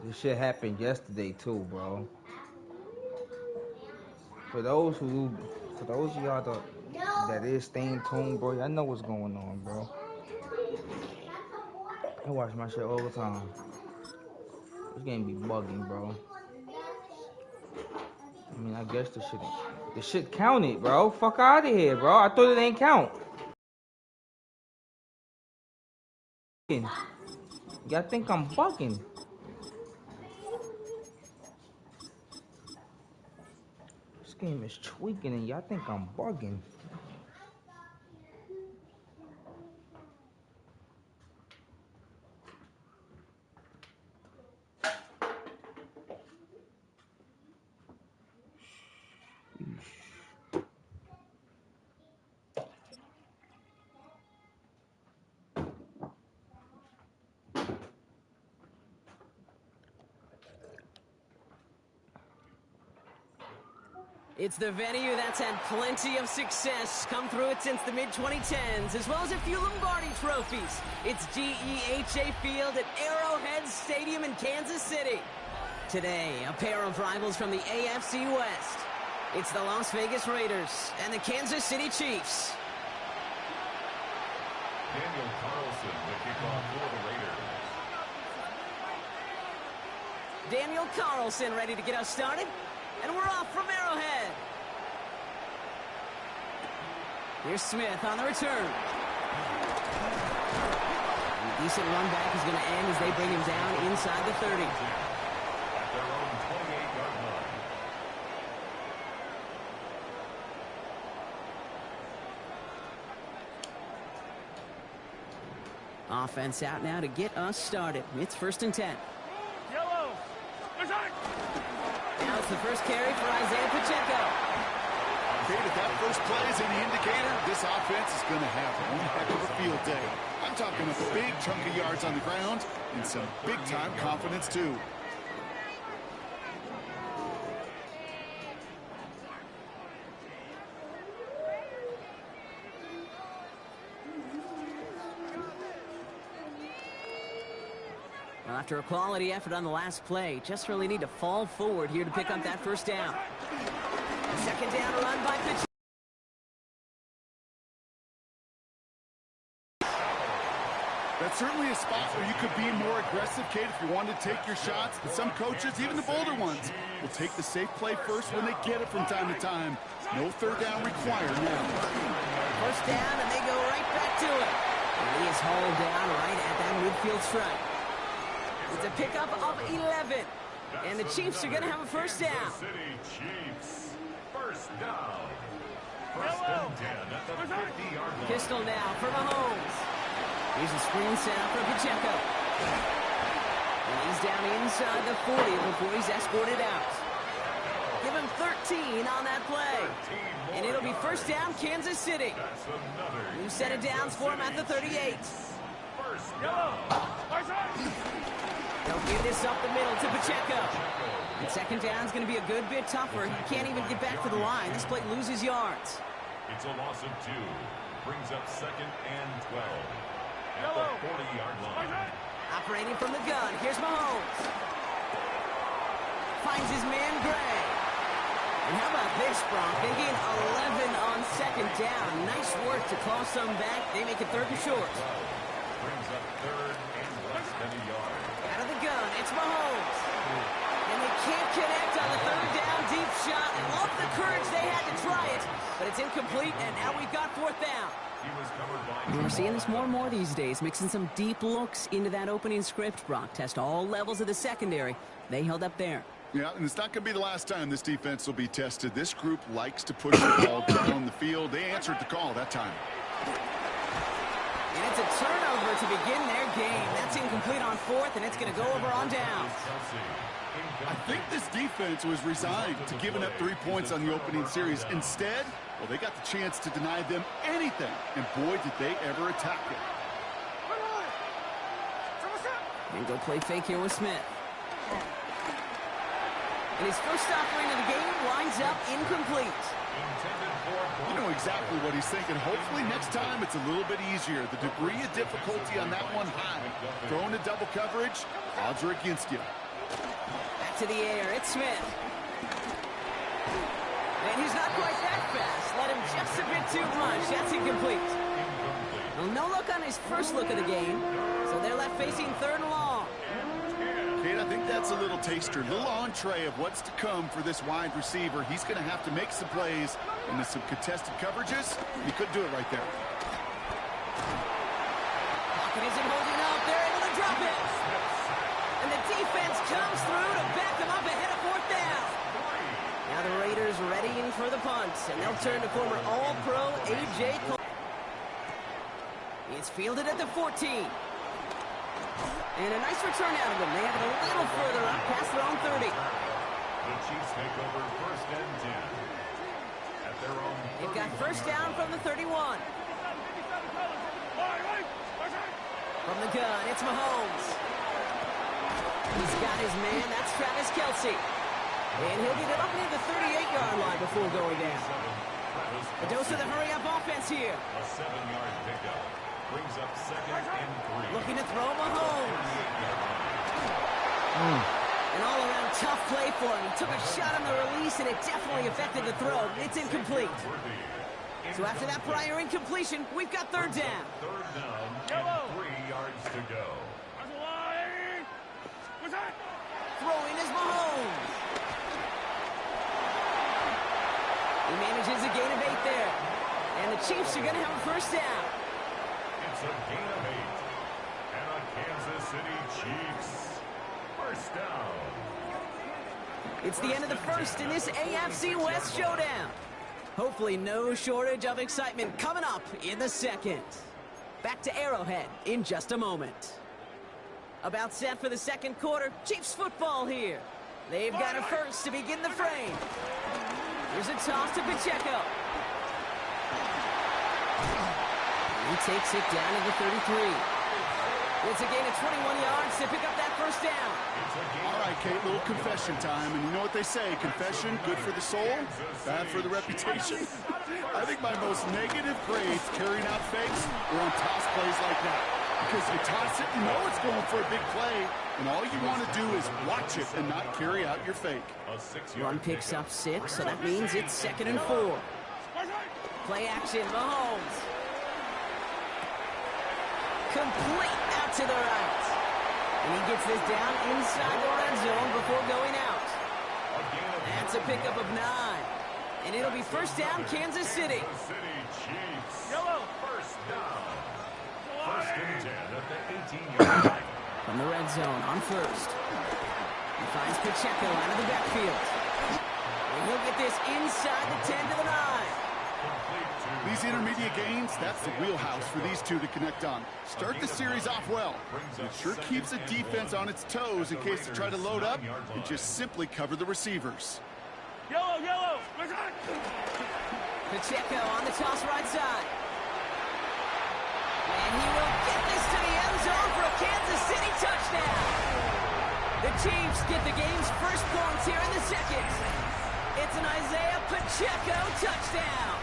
This shit happened yesterday too, bro. For those who, for those of y'all that is staying tuned, bro, y'all know what's going on, bro. I watch my shit all the time. This game be bugging, bro. I mean, I guess the shit counted, bro. Fuck out of here, bro. I thought it ain't count. Y'all think I'm bugging? This game is tweaking, and y'all think I'm bugging. It's the venue that's had plenty of success, come through it since the mid-2010s, as well as a few Lombardi trophies. It's GEHA Field at Arrowhead Stadium in Kansas City. Today, a pair of rivals from the AFC West. It's the Las Vegas Raiders and the Kansas City Chiefs. Daniel Carlson, the kickoff for the Raiders. Daniel Carlson ready to get us started. And we're off from Arrowhead. Here's Smith on the return. A decent run back is going to end as they bring him down inside the 30. At their own 28-yard line. Offense out now to get us started. It's 1st and 10. Yellow. Now it's the first carry for Isaiah Pacheco. Okay, if that first play is any indicator, this offense is going to have one heck of a field day. I'm talking a big chunk of yards on the ground and some big-time confidence, too. Well, after a quality effort on the last play, just really need to fall forward here to pick up that first down. Second down run by Pacheco. That's certainly a spot where you could be more aggressive, Kate, if you wanted to take your shots. But some coaches, even the bolder ones, will take the safe play first when they get it from time to time. No third down required now. First down, and they go right back to it. And he is hauled down right at that midfield stripe. It's a pickup of 11. And the Chiefs are going to have a first down. City Chiefs. First down. First and 10 at the 50-yard line. Pistol now for Mahomes. Here's a screen set up for Pacheco. And he's down inside the 40 before he's escorted out. Give him 13 on that play. And it'll be first down, Kansas City. New set of downs for him at the 38. First down. They'll give this up the middle to Pacheco. And second down's going to be a good bit tougher. He can't even get back to the line. This play loses yards. It's a loss of 2. Brings up second and 12. At the 40-yard line. Operating from the gun. Here's Mahomes. Finds his man Gray. And how about this, Brock? They gain 11 on second down. Nice work to claw some back. They make it 3rd and short. Brings up 3rd and less than a yard. Out of the gun, it's Mahomes. And they can't connect on the 3rd down deep shot. Love the courage they had to try it, but it's incomplete, and now we've got 4th down. He was covered by... We're seeing this more and more these days, mixing some deep looks into that opening script, Brock. Test all levels of the secondary. They held up there. Yeah, and it's not going to be the last time this defense will be tested. This group likes to push the ball down the field. They answered the call that time. And it's a turnover to begin their game. That's incomplete on 4th, and it's going to go over on down. I think this defense was resigned to giving up 3 points on the opening series. Instead, well, they got the chance to deny them anything, and boy, did they ever attack it. And go play fake here with Smith. And his first offering of the game winds up incomplete. You know exactly what he's thinking. Hopefully next time it's a little bit easier. The degree of difficulty on that one high. Throwing a double coverage, odds are against you. Back to the air, it's Smith. And he's not quite that fast. Let him just a bit too much. That's incomplete. Well, no look on his first look of the game. So they're left facing 3rd and long. Kate, I think that's a little taster, a little entree of what's to come for this wide receiver. He's going to have to make some plays into some contested coverages. He couldn't do it right there. Pocket isn't holding up. They're able to drop it. And the defense comes through to back them up ahead of 4th down. Now the Raiders readying for the punt, and they'll turn to former All-Pro A.J. Cole. It's fielded at the 14. And a nice return out of them. They have it a little further up past their own 30. The Chiefs take over 1st and 10. At their own 30. They've got 1st down from the 31. From the gun, it's Mahomes. He's got his man. That's Travis Kelce. And he'll get it up near the 38-yard line before going down. A dose of the hurry-up offense here. A 7-yard pickup. Brings up 2nd and 3. Looking to throw Mahomes. An all-around tough play for him. He took a shot on the release, and it definitely affected the throw. It's incomplete. So after that prior incompletion, we've got 3rd down. 3rd down and 3 yards to go. Throwing is Mahomes. He manages a gain of 8 there. And the Chiefs are going to have a 1st down. It's a gain of 8. And a Kansas City Chiefs 1st down. It's the end of the 1st in this AFC West showdown. Hopefully no shortage of excitement coming up in the 2nd. Back to Arrowhead in just a moment. About set for the 2nd quarter. Chiefs football here. They've got a 1st to begin the frame. Here's a toss to Pacheco. He takes it down to the 33. It's a gain of 21 yards to pick up that 1st down. All right, Kate, little confession time. And you know what they say, confession, good for the soul, bad for the reputation. I think my most negative grades carrying out fakes were on toss plays like that. Because you toss it, you know it's going for a big play, and all you want to do is watch it and not carry out your fake. Run picks up 6, so that means it's 2nd and 4. Play action, Mahomes. Complete out to the right. And he gets this down inside the red zone before going out. That's a pickup of 9. And it'll be 1st down, Kansas City. Yellow. 1st down. 1st and 10 at the 18-yard line. From the red zone on 1st. He finds Pacheco out of the backfield. And he'll get this inside the 10 to the 9. These intermediate gains, that's the wheelhouse for these two to connect on. Start the series off well. It sure keeps the defense on its toes in case they try to load up and just simply cover the receivers. Yellow! Pacheco on the toss right side. And he will get this to the end zone for a Kansas City touchdown. The Chiefs get the game's 1st points here in the 2nd. It's an Isaiah Pacheco touchdown.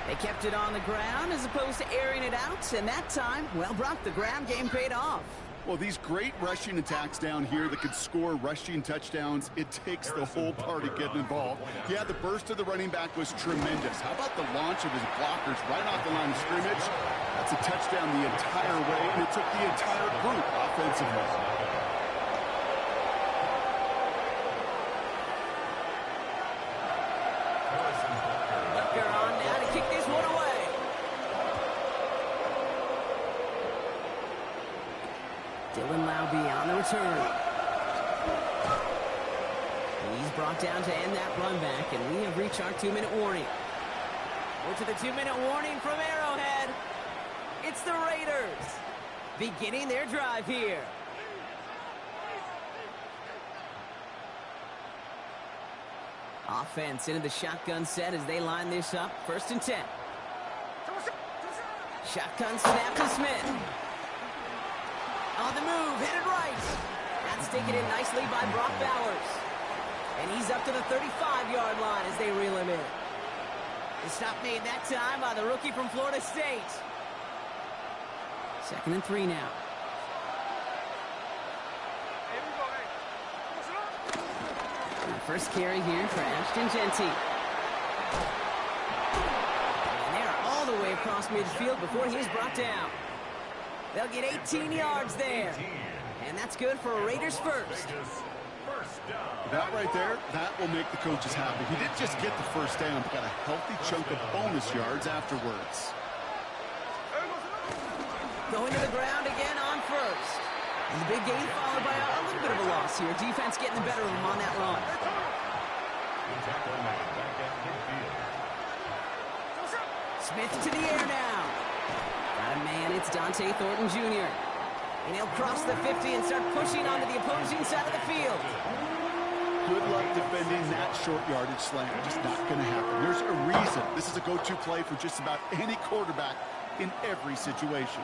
They kept it on the ground as opposed to airing it out, and that time, well, Brock, the ground game paid off. Well, these great rushing attacks down here that could score rushing touchdowns, it takes the whole party getting involved. Yeah, the burst of the running back was tremendous. How about the launch of his blockers right off the line of scrimmage? That's a touchdown the entire way, and it took the entire group offensively. Return. He's brought down to end that run back, and we have reached our 2-minute warning. We're to the 2-minute warning from Arrowhead. It's the Raiders beginning their drive here. Offense into the shotgun set as they line this up. 1st and 10. Shotgun snap to Smith. On the move, headed right. That's taken in nicely by Brock Bowers. And he's up to the 35-yard line as they reel him in. The stop made that time by the rookie from Florida State. 2nd and 3 now. First carry here for Ashton Genty. And they're all the way across midfield before he's brought down. They'll get 18 yards there. And that's good for a Raiders first. That right there, that will make the coaches happy. He didn't just get the first down, but got a healthy chunk of bonus yards afterwards. Going to the ground again on first. And the big gain followed by a little bit of a loss here. Defense getting the better of him on that run. Smith to the air now. Got a man, it's Dante Thornton Jr. And he'll cross the 50 and start pushing onto the opposing side of the field. Good luck defending that short yardage slant. Just not going to happen. There's a reason this is a go-to play for just about any quarterback in every situation.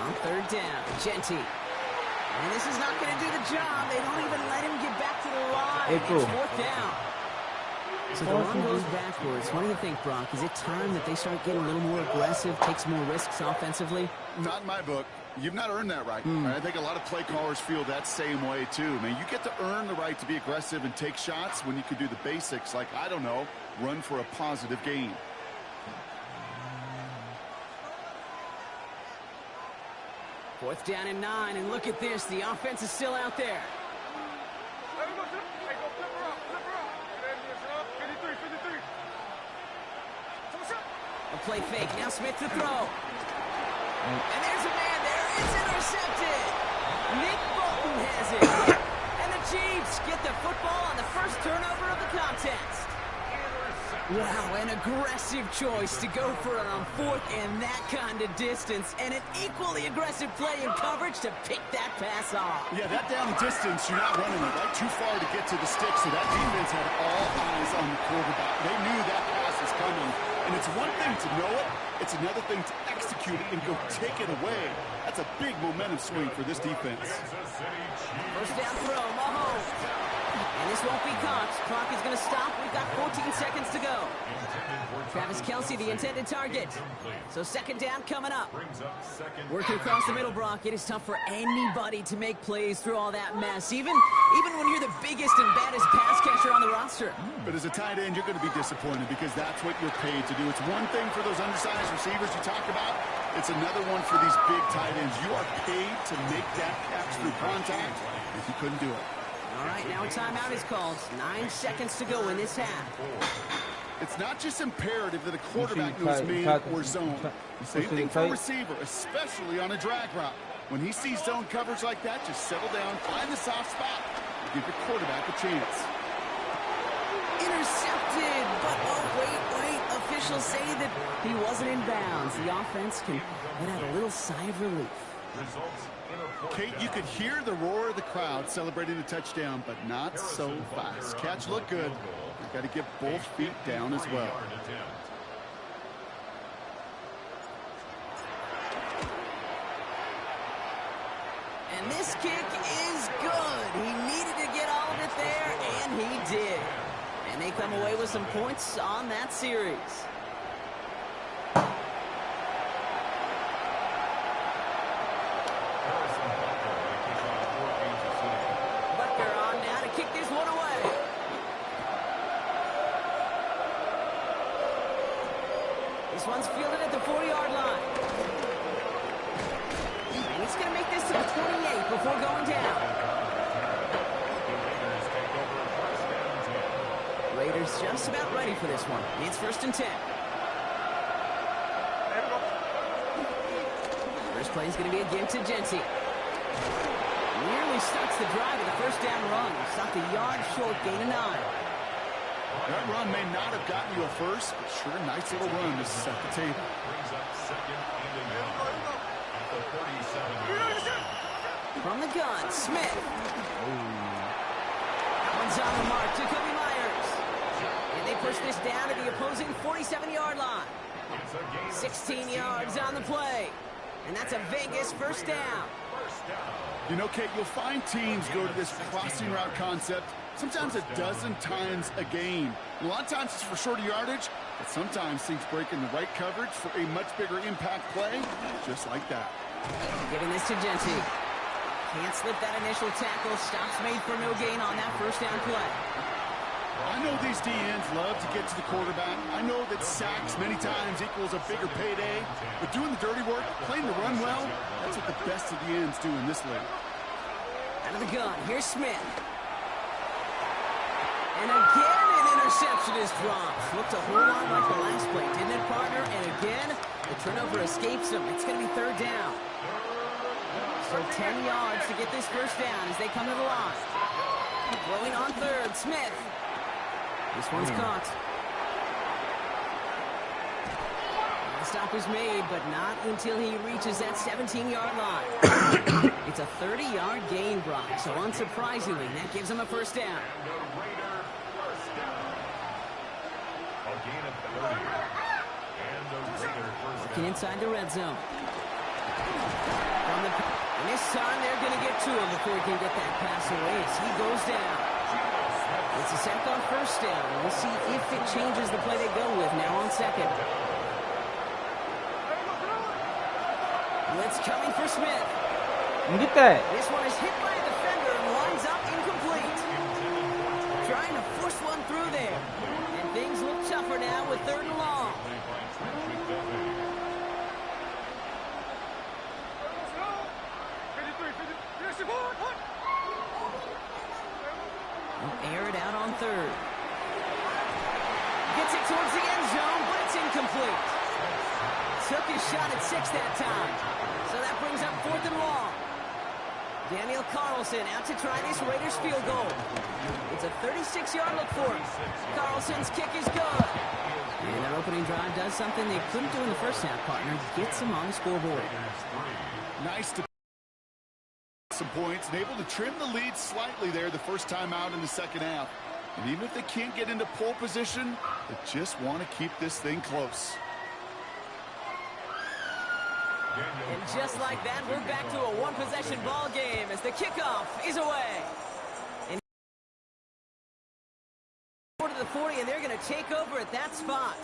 On third down, Genty. And this is not going to do the job. They don't even let him get back to the line. It's fourth down. So the run goes backwards. What do you think, Brock? Is it time that they start getting a little more aggressive, take some more risks offensively? Not in my book. You've not earned that right. I think a lot of play callers feel that same way, too. Man, you get to earn the right to be aggressive and take shots when you can do the basics, like, I don't know, run for a positive gain. Fourth down and 9, and look at this. The offense is still out there. A play fake. Now Smith to throw. And there's a man there. It's intercepted. Nick Bolton has it. And the Chiefs get the football on the first turnover of the contest. Wow, an aggressive choice to go for it on fourth and that kind of distance. And an equally aggressive play in coverage to pick that pass off. Yeah, that down distance, you're not running it right too far to get to the stick, so that defense had all eyes on the quarterback. They knew that pass was coming. And it's one thing to know it, it's another thing to execute it and go take it away. That's a big momentum swing for this defense. First down throw, Mahomes. And this won't be caught. Clock is going to stop. We've got 14 seconds to go. Travis Kelce, the intended target. So second down coming up. Working across the middle, Brock. It is tough for anybody to make plays through all that mess, even when you're the biggest and baddest pass catcher on the roster. But as a tight end, you're going to be disappointed because that's what you're paid to do. It's one thing for those undersized receivers you talk about. It's another one for these big tight ends. You are paid to make that catch through contact if you couldn't do it. All right, now a timeout is called. 9 seconds to go in this half. It's not just imperative that a quarterback knows man or zone. Same thing for a receiver, especially on a drag route. When he sees zone coverage like that, just settle down, find the soft spot, and give your quarterback a chance. Intercepted, but oh, wait. Officials say that he wasn't in bounds. The offense can let out a little sigh of relief. Kate, you could hear the roar of the crowd celebrating the touchdown, but not so fast. Catch looked good. You've got to get both feet down as well. And this kick is good. He needed to get all of it there, and he did. And they come away with some points on that series. This one's fielded at the 40-yard line. And he's going to make this to the 28 before going down. Raiders just about ready for this one. It's 1st and 10. First play is going to be a give to Genty. Nearly starts the drive with a first down run. Stopped a yard short, gain of 9. That run may not have gotten you a first, but sure, nice little run to set the table. From the gun, Smith. That one's on the mark to Kobe Myers. And they push this down to the opposing 47-yard line. 16 yards on the play. And that's a Vegas first down. You know, Kate, you'll find teams go to this crossing route concept sometimes a dozen times a game. A lot of times it's for shorter yardage, but sometimes things break in the right coverage for a much bigger impact play, just like that. Giving this to Genty. Can't slip that initial tackle. Stops made for no gain on that first down play. I know these DNs love to get to the quarterback. I know that sacks many times equals a bigger payday. But doing the dirty work, playing the run well, that's what the best of the ends do in this league. Out of the gun, here's Smith. And again, an interception is dropped. Looked a whole lot like the last play, didn't it, partner? And again, the turnover escapes him. It's going to be third down. So 10 yards to get this first down as they come to the line. Throwing on third, Smith. This one's caught. The stop is made, but not until he reaches that 17-yard line. It's a 30-yard gain, Brock, so unsurprisingly, that gives him a first down. Working inside the red zone. And this time they're going to get to him before he can get that pass away as he goes down. It's a sack on first down. We'll see if it changes the play they go with now on second. Blitz coming for Smith. Get that. This one is hit by a defender and winds up incomplete. Trying to force one through there. And things look tougher now with third and long. Air it out on third. Gets it towards the end zone, but it's incomplete. Took his shot at 6 that time. So that brings up fourth and long. Daniel Carlson out to try this Raiders field goal. It's a 36-yard look for him. Carlson's kick is good. And that opening drive does something they couldn't do in the first half, partner. Gets him on the scoreboard. Nice to some points and able to trim the lead slightly there the first time out in the second half. And even if they can't get into pole position, they just want to keep this thing close. And just like that, we're back to a one-possession ball game as the kickoff is away. And to the 40, and they're going to take over at that spot.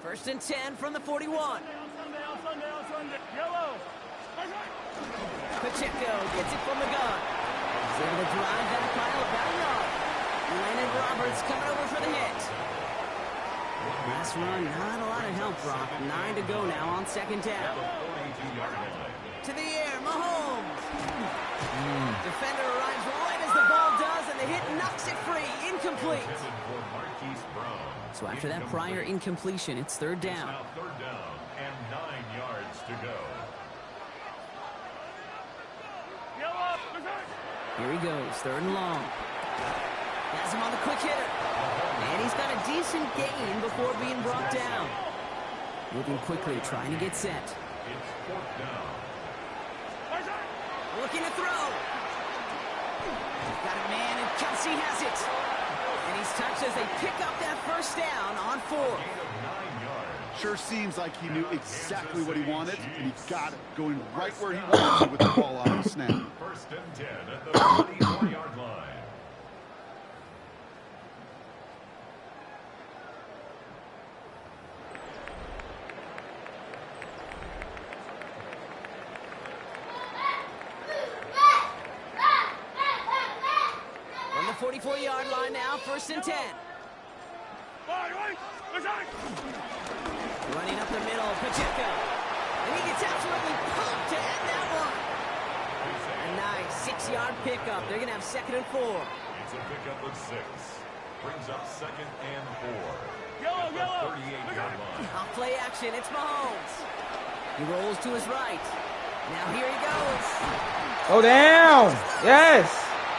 First and 10 from the 41. Pacheco gets it from the gun. He's able to drive that pile about a yard. Landon Roberts coming over for the hit. Last run, not a lot of help, Brock. 9 to go now on second down. To the air, Mahomes. Defender arrives right as the ball does, and the hit knocks it free. Incomplete. So after that prior incompletion, it's third down. Third down and 9 yards to go. Here he goes, third and long. Has him on the quick hitter. And he's got a decent gain before being brought down. Moving quickly, trying to get set. It's fourth down. Looking to throw. Got a man, and Kelsey has it. And he's touched as they pick up that first down on 4. Sure seems like he knew exactly what he wanted, and he got it, going right where he wanted to with the ball on the snap. First and 10 at the 44-yard line. On the 44-yard line now, first and 10. Running up the middle, Pacheco. And he gets absolutely pumped to end that one. A nice 6-yard pickup. They're going to have second and 4. It's a pickup of 6. Brings up second and 4. At the 38-yard line. Off play action, it's Mahomes. He rolls to his right. Now here he goes. Go down. Yes.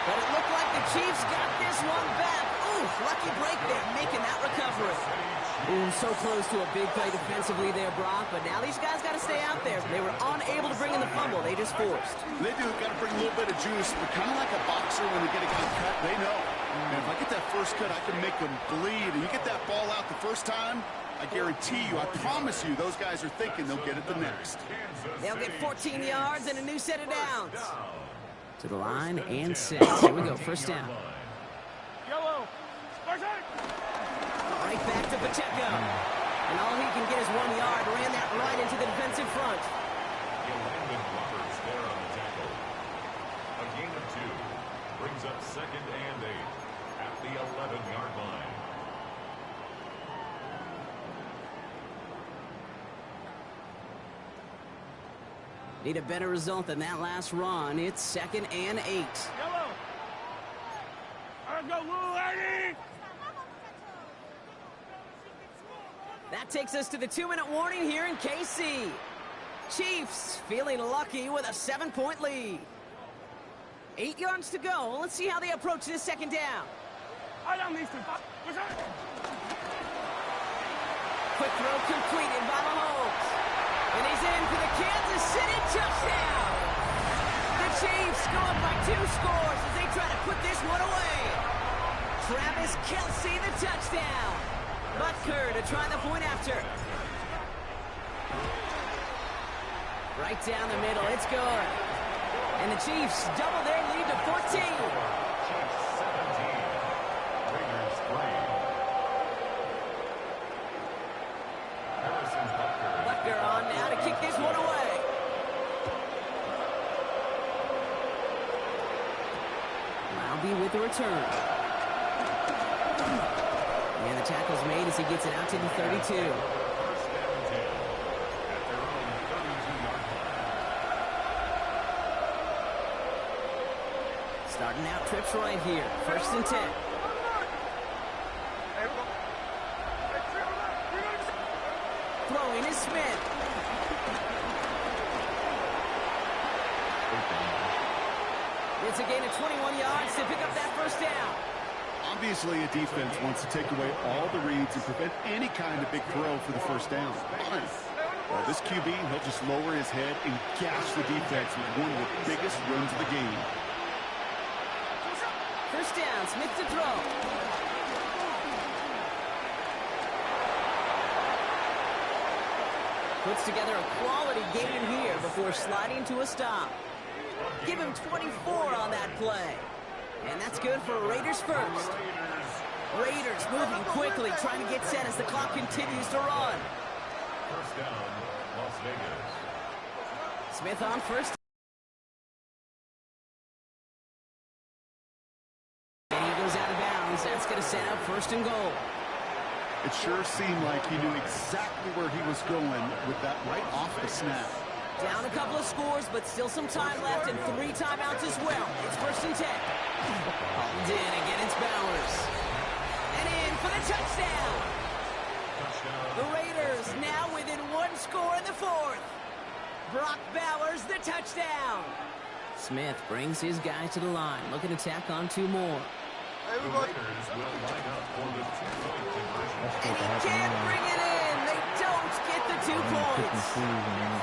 But it looked like the Chiefs got this one back. Ooh, lucky break there, making that recovery. Ooh, so close to a big play defensively there, Brock. But now these guys got to stay out there. They were unable to bring in the fumble. They just forced. They do. Got to bring a little bit of juice. But kind of like a boxer when they get a guy cut, they know. And if I get that first cut, I can make them bleed. And you get that ball out the first time, I guarantee you, I promise you, those guys are thinking they'll get it the next. They'll get 14 yards and a new set of downs. To the line and set. Here we go, first down. Yellow. Right back to Pacheco. And all he can get is 1 yard. Ran that right into the defensive front. Roberts there on the tackle. A gain of 2 brings up 2nd and 8 at the 11-yard line. Need a better result than that last run. It's 2nd and 8. Yellow. Go, Lou, Eddie. That takes us to the 2-minute warning here in KC. Chiefs feeling lucky with a 7-point lead. 8 yards to go. Let's see how they approach this second down. Quick throw completed by Mahomes. And he's in for the Kansas City touchdown. The Chiefs go up by 2 scores as they try to put this one away. Travis Kelce the touchdown. Butker to try the point after. Right down the middle, it's good. And the Chiefs double their lead to 14. Chiefs 17. Raiders 3. Harrison Butker on now to kick this one away. Malby with the return. And the tackle's made as he gets it out to the 32. Starting out trips right here. 1st and 10. Throwing is Smith. It's a gain of 21 yards to pick up that first down. Obviously, a defense wants to take away all the reads and prevent any kind of big throw for the first down. Well, this QB, he'll just lower his head and gash the defense with one of the biggest runs of the game. First down, Smith to throw. Puts together a quality game here before sliding to a stop. Give him 24 on that play. And that's good for Raiders first. Raiders moving quickly, trying to get set as the clock continues to run. First down, Las Vegas. Smith on first. And he goes out of bounds. That's going to set up 1st and goal. It sure seemed like he knew exactly where he was going with that right off the snap. Down a couple of scores, but still some time left and 3 timeouts as well. It's 1st and 10. Hauled in again, it's Bowers. And in for the touchdown. The Raiders now within 1 score in the 4th. Brock Bowers, the touchdown. Smith brings his guy to the line, looking to tack on 2 more. The Raiders will line up for the 2-point conversion. And he can't bring it in. They don't get the 2 points.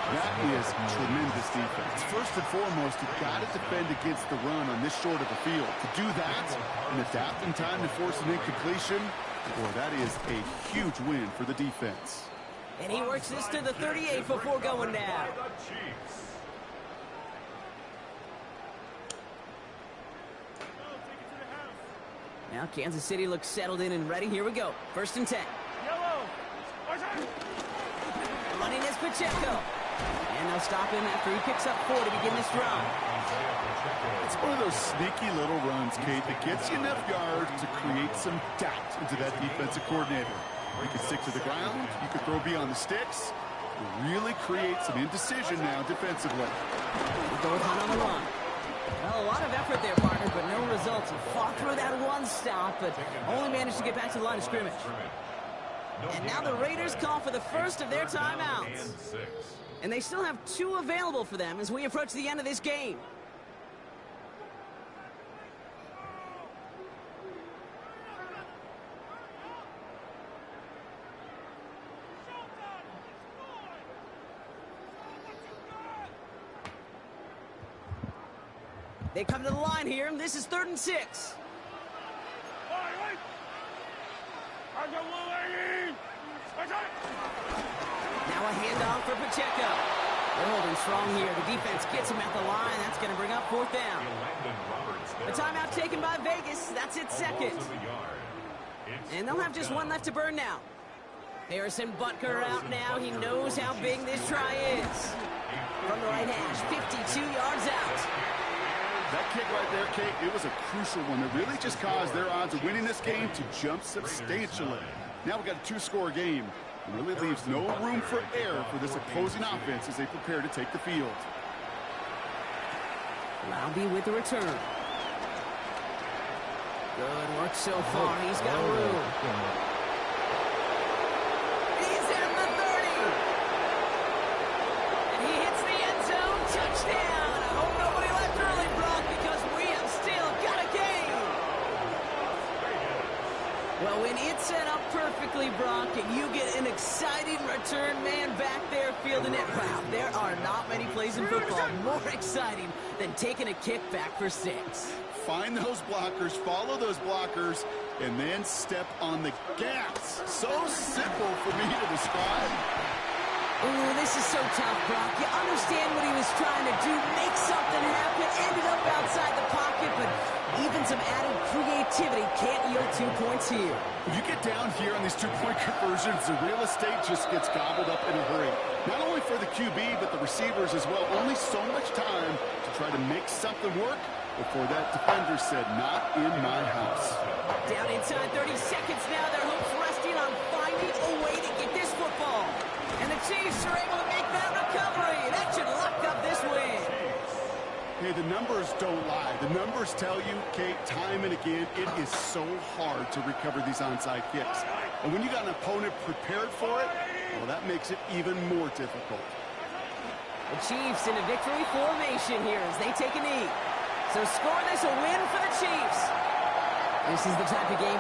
That is tremendous defense. First and foremost, you've got to defend against the run on this short of a field. To do that and adapt in time to force an incompletion, boy, that is a huge win for the defense. And he works this to the 38 before going down. The Chiefs. Now Kansas City looks settled in and ready. Here we go. 1st and 10. Yellow. Running is Pacheco. And they'll stop him after he picks up 4 to begin this drive. It's one of those sneaky little runs, Kate, that gets you enough yards to create some doubt into that defensive coordinator. You can stick to the ground. You can throw beyond the sticks. You really create some indecision now defensively. We go with Hunt on the run. Well, a lot of effort there, partner, but no results. He fought through that 1 stop, but only managed to get back to the line of scrimmage. And now the Raiders call for the first of their timeouts. And they still have 2 available for them as we approach the end of this game. They come to the line here. This is 3rd and 6. Now a handoff for Pacheco. They're holding strong here. The defense gets him at the line. That's going to bring up 4th down. A timeout taken by Vegas. That's its second. And they'll have just one left to burn now. Harrison Butker out now. He knows how big this try is. From the right hash, 52 yards out. That kick right there, Kate, it was a crucial one that really just caused their odds of winning this game to jump substantially. Now we've got a 2-score game. It really leaves no room for error for this opposing offense as they prepare to take the field. Lowby with the return. Good work so far. He's got room. He's at the 30. And he hits the end zone. Touchdown. I hope nobody left early, Brock, because we have still got a game. Well, when it's set up perfectly, Brock, and you get an exciting return man back there fielding it, wow, there are not many plays in football more exciting than taking a kick back for 6. Find those blockers, follow those blockers, and then step on the gas. So simple for me to describe. Ooh, this is so tough, Brock. You understand what he was trying to do, make something happen, ended up outside the pocket, but even some added creativity can't yield 2 points here. If you get down here on these 2-point conversions, the real estate just gets gobbled up in a hurry. Not only for the QB, but the receivers as well. Only so much time to try to make something work before that defender said, not in my house. Down inside 30 seconds now. Their hopes resting on finding a way to get this football. And the Chiefs are able to make that recovery. That should lock up this win. Hey, the numbers don't lie. The numbers tell you, Kate, time and again, it is so hard to recover these onside kicks. And when you got an opponent prepared for it, well, that makes it even more difficult. The Chiefs in a victory formation here as they take a knee. So score this a win for the Chiefs. This is the type of game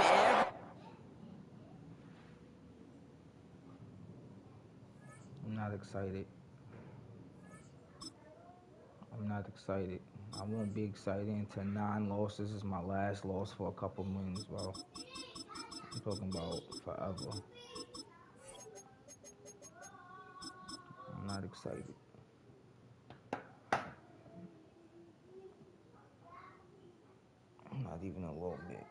I'm not excited. I'm not excited. I won't be excited until 9 losses is my last loss for a couple wins, bro. I'm talking about forever. I'm not excited. Not even a little bit.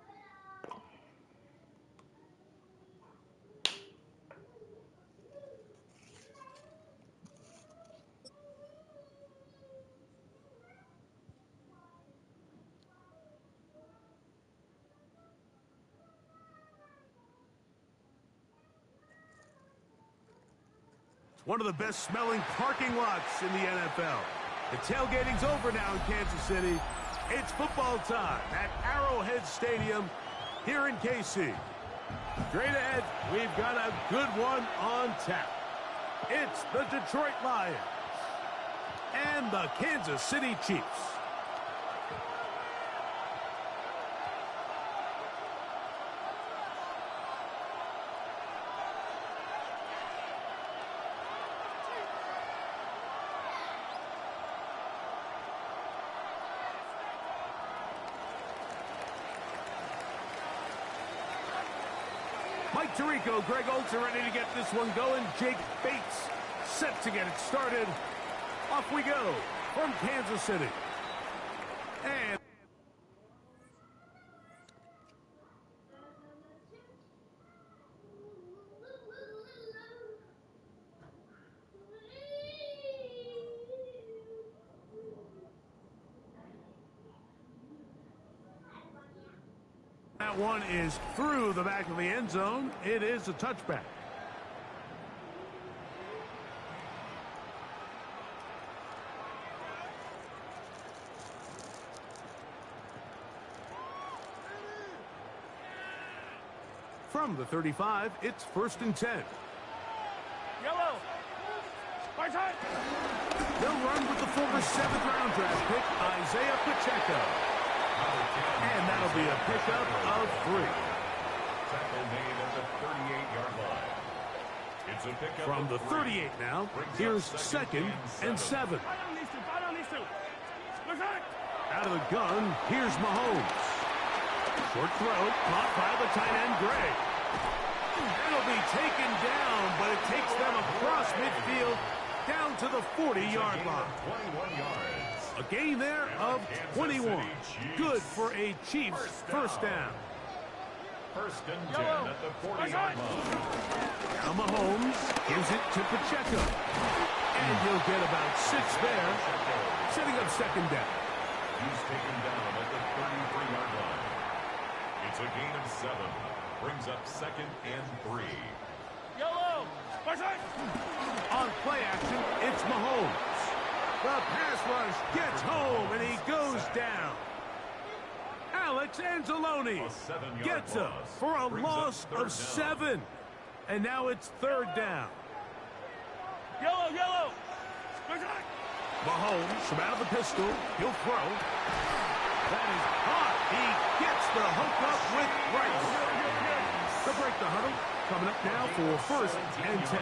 One of the best smelling parking lots in the NFL. The tailgating's over now in Kansas City. It's football time at Arrowhead Stadium here in KC. Straight ahead, we've got a good one on tap. It's the Detroit Lions and the Kansas City Chiefs. Mike Tirico, Greg Olds are ready to get this one going. Jake Bates set to get it started. Off we go from Kansas City. And that one is through the back of the end zone. It is a touchback. From the 35, it's 1st and 10. Yellow. My time. They'll run with the former 7th-round draft pick, Isaiah Pacheco. And that'll be a pickup of 3. Tackle made at the 38-yard line. It's a pickup from the 38 now. Here's 2nd and 7. Out of the gun, here's Mahomes. Short throw, caught by the tight end, Gray. It'll be taken down, but it takes them across midfield down to the 40-yard line. 21 yards. A gain there of 21. Good for a Chiefs first down. First and 10 at the 40-yard line. Now Mahomes gives it to Pacheco. And he'll get about 6 there, setting up second down. He's taken down at the 33-yard line. It's a gain of 7. Brings up second and 3. Yellow! On play action, it's Mahomes. The pass rush gets home, and he goes down. Alex Anzalone gets up for a loss of 7. And now it's third down. Yellow! Mahomes from out of the pistol. He'll throw. That is hot. He gets the hook up with Rice. To break the huddle. Coming up now for first and 10.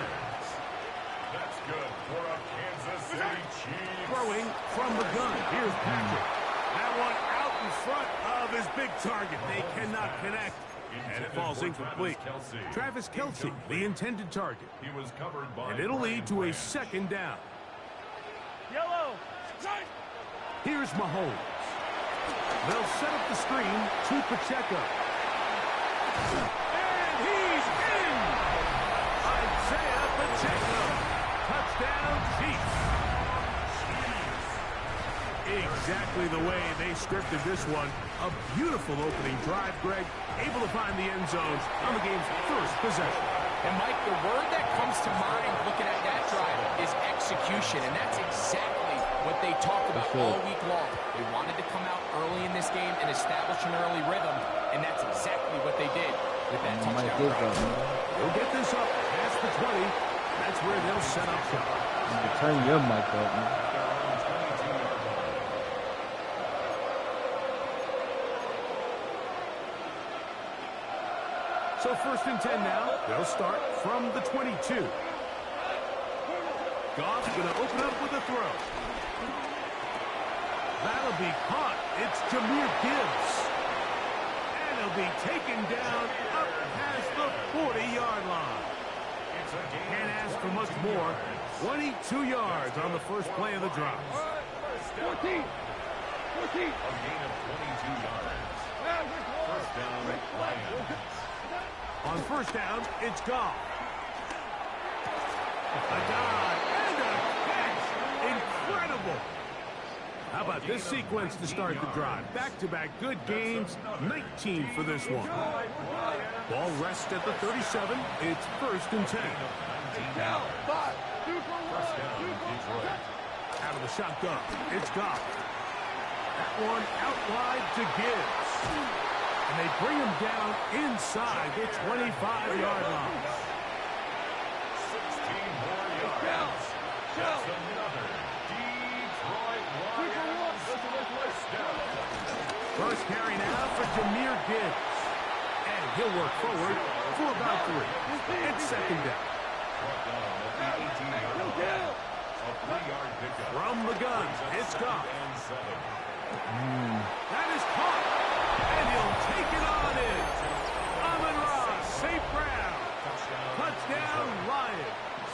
That's good for a Kansas City Chiefs. Throwing from the gun. Here's Patrick. That one out in front of his big target. They cannot connect. And it falls incomplete. Travis Kelce, the intended target. He was covered by And it'll lead to a second down. Yellow! Here's Mahomes. They'll set up the screen to Pacheco. And he's in! Isaiah Pacheco. Touchdown, Chiefs. Exactly the way they scripted this one. A beautiful opening drive, Greg. Able to find the end zone on the game's first possession. And, Mike, the word that comes to mind looking at that drive is execution, and that's exactly what they talked about all week long. They wanted to come out early in this game and establish an early rhythm, and that's exactly what they did with that touchdown drive. They'll get this up past the 20. That's where they'll set up shop. Turn your mic up, man. So first and 10 now. They'll start from the 22. Goff's going to open up with a throw. That'll be caught. It's Jahmyr Gibbs. And he'll be taken down up past the 40-yard line. Can't ask for much more. 22 yards on the first play of the drive. 14! A gain of 22 yards. First down, Lions. On first down, it's Goff. A dive and a catch. Incredible. How about this sequence to start the drive? Back-to-back good gains, 19 for this one. Ball rests at the 37. It's first and 10. Out of the shotgun, it's Goff. That one out wide to Gibbs. And they bring him down inside the 25-yard line. 16 more yards. That's another Detroit Lions first down. First carry now for Jahmyr Gibbs. And he'll work forward for about 3. It's second down. At the 18-yard line. A 3-yard pickup. From the gun, it's Goff. And 7. That is caught. And he'll take it on in. Amon-Ra, St. Brown. Touchdown, Lions.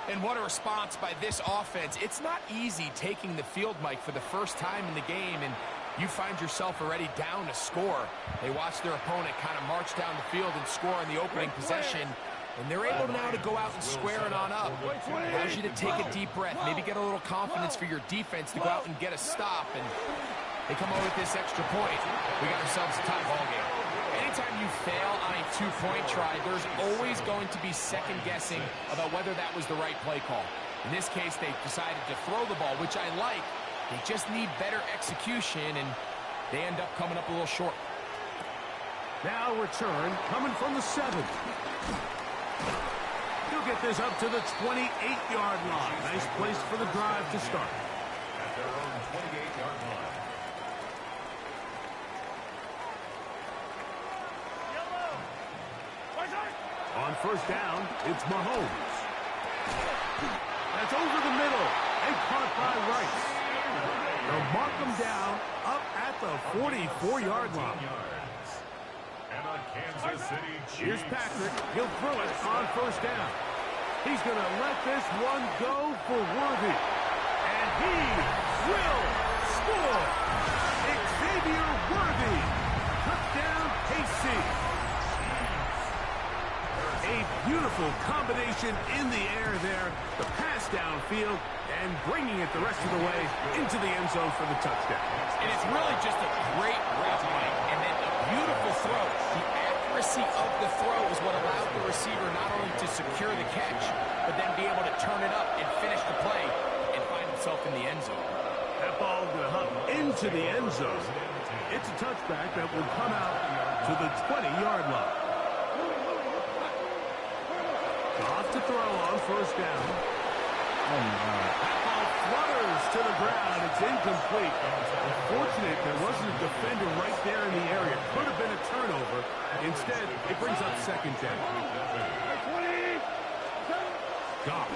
And what a response by this offense. It's not easy taking the field, Mike, for the first time in the game, and you find yourself already down to score. They watch their opponent kind of march down the field and score on the opening possession, and they're able now to go out and square it on up. It allows you to take a deep breath, maybe get a little confidence for your defense to go out and get a stop, and they come over with this extra point. We got ourselves a tie ball game. Anytime you fail on a two-point try, there's always going to be second-guessing about whether that was the right play call. In this case, they decided to throw the ball, which I like. They just need better execution, and they end up coming up a little short. Now return coming from the 7. He'll get this up to the 28-yard line. Nice place for the drive to start. At their own 28-yard line. On first down, it's Mahomes. That's over the middle and caught by Rice. They'll mark him down up at the 44-yard line. And a Kansas City Here's Chiefs. Patrick. He'll throw it on first down. He's going to let this one go for Worthy. And he will score. Xavier Worthy. Touchdown, KC. A beautiful combination in the air there. The pass downfield and bringing it the rest of the way into the end zone for the touchdown. And it's really just a great route, Mike, and then a beautiful throw. The accuracy of the throw is what allowed the receiver not only to secure the catch, but then be able to turn it up and finish the play and find himself in the end zone. That ball going to hop into the end zone. It's a touchback that will come out to the 20-yard line. Off to throw on first down. Oh, my God. That ball flutters to the ground. It's incomplete. Unfortunate there wasn't a defender right there in the area. Could have been a turnover. Instead, it brings up second down. Goff.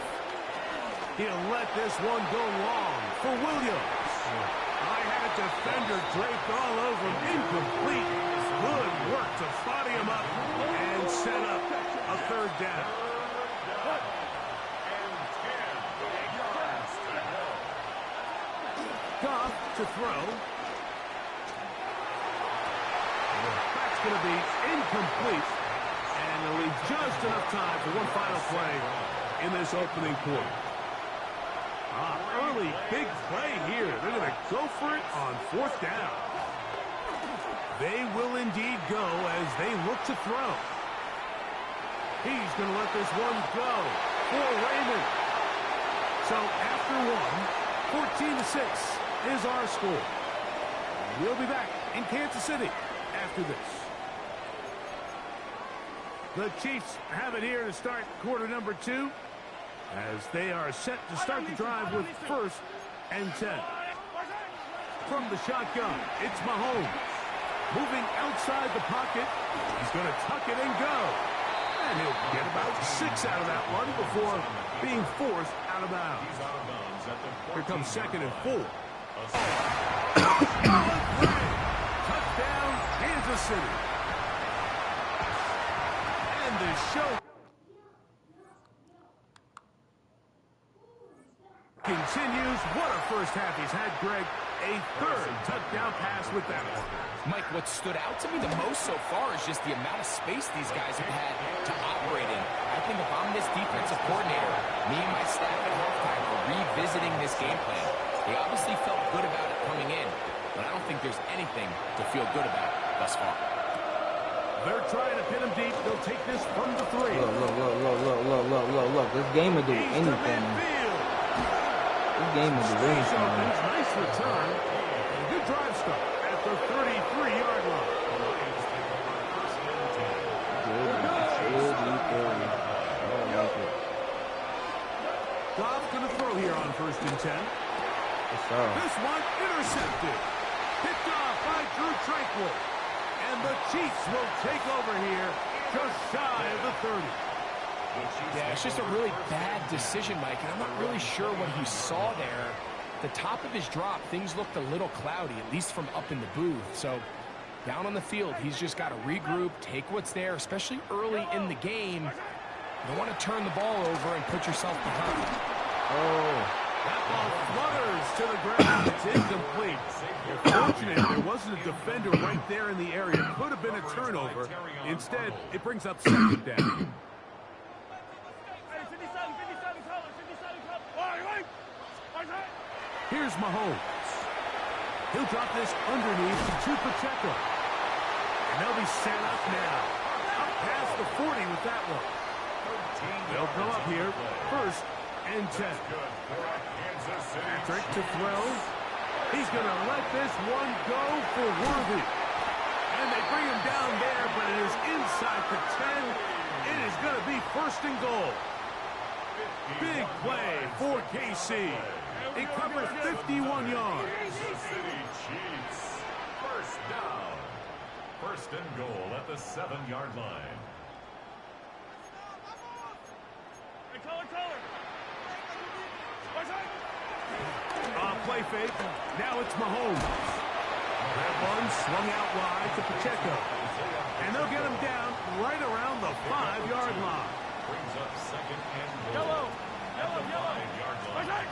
He'll let this one go long for Williams. I had a defender draped all over him. Incomplete. Good work to body him up and set up a third down. Goff to throw. That's going to be incomplete. And they'll leave just enough time for one final play in this opening quarter. Early big play here. They're going to go for it on fourth down. They will indeed go as they look to throw. He's going to let this one go for Raymond. So after one, 14-6 is our score. We'll be back in Kansas City after this. The Chiefs have it here to start quarter number 2 as they are set to start the drive with 1st and 10. From the shotgun, it's Mahomes. Moving outside the pocket. He's going to tuck it and go. And he'll get about 6 out of that one before being forced out of bounds. Here comes 2nd and 4. Touchdown, Kansas City. And the show continues. What a first half he's had, Greg. A 3rd touchdown pass with that one. Mike, what stood out to me the most so far is just the amount of space these guys have had to operate in. I think if I'm this defensive coordinator, me and my staff at halftime are revisiting this game plan. They obviously felt good about it coming in, but I don't think there's anything to feel good about thus far. They're trying to pin him deep. They'll take this from the 3. Look. This game will do anything. This game will do anything. Nice return. Good drive start at the 33-yard line. Goff's going to throw here on 1st and 10. This one intercepted. Picked off by Drew Tranquill. And the Chiefs will take over here just shy of the 30. Yeah, it's just a really bad decision, Mike, and I'm not really sure what he saw there. The top of his drop, things looked a little cloudy, at least from up in the booth. So down on the field, he's just got to regroup, take what's there, especially early in the game. You don't want to turn the ball over and put yourself behind. That ball flutters to the ground. It's incomplete. Fortunate there wasn't a defender right there in the area. Could have been a turnover. Instead, it brings up 2nd down. Here's Mahomes. He'll drop this underneath to Pacheco. And they'll be set up now. Up past the 40 with that one. They'll come up here. 1st and 10. Patrick to throw. He's going to let this one go for Worthy. And they bring him down there, but it is inside the 10. It is going to be 1st and goal. Big play for KC. It covers 51 yards. Kansas City Chiefs. 1st down. 1st and goal at the 7-yard line. Play fake. Now it's Mahomes. That one swung out wide to Pacheco. And they'll get him down right around the 5-yard line. Brings up second and goal. Yellow. At the Yellow. 5-yard line.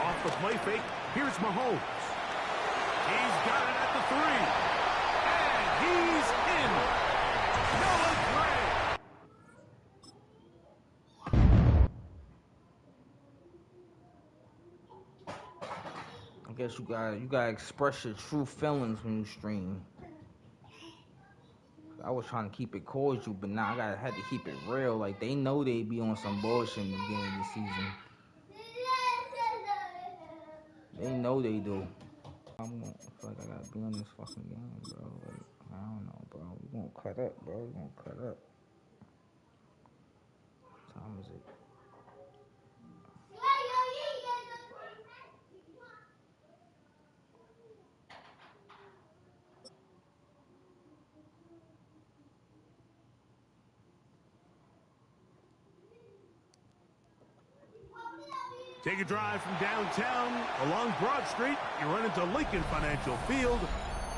Off the play fake, here's Mahomes. He's got it at the 3. And he's in. Noah Gray. I guess you gotta express your true feelings when you stream. I was trying to keep it cordial, but now I had to keep it real. Like, they know they be on some bullshit in the beginning of the season. They know they do. I feel like I gotta be on this fucking game, bro. Like, I don't know, bro. We gonna cut up, bro. We gonna cut up. What time is it? Take a drive from downtown along Broad Street. You run into Lincoln Financial Field,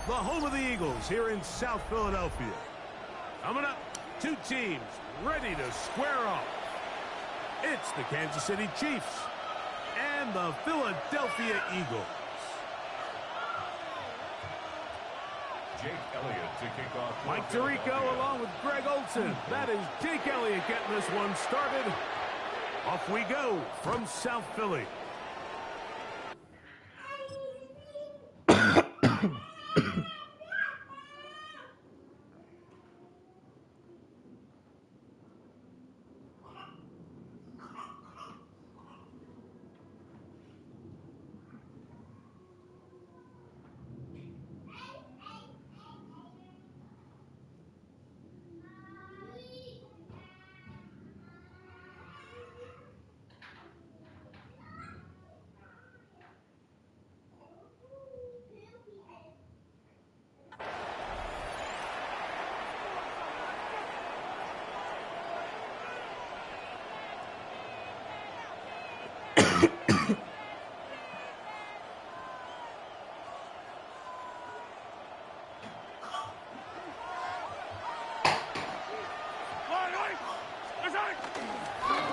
the home of the Eagles here in South Philadelphia. Coming up, two teams ready to square off. It's the Kansas City Chiefs and the Philadelphia Eagles. Jake Elliott to kick off. Mike Tirico along with Greg Olson. That is Jake Elliott getting this one started. Off we go from South Philly.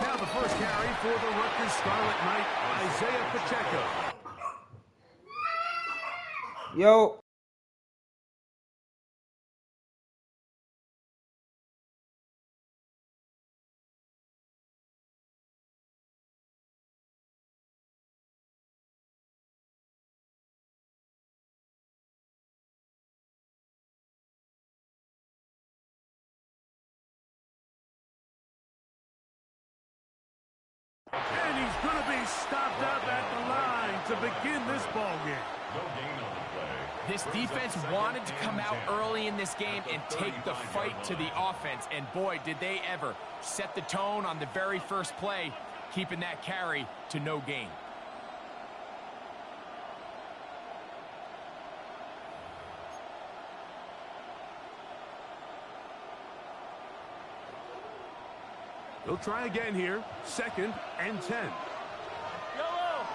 Now the first carry for the Rutgers Scarlet Knight, Isaiah Pacheco. Yo. And he's going to be stopped up at the line to begin this ball game. No gain on the play. This defense wanted to come out early in this game and take the fight to the offense, and boy, did they ever. Set the tone on the very first play, keeping that carry to no gain. They'll try again here. 2nd and 10. Yellow.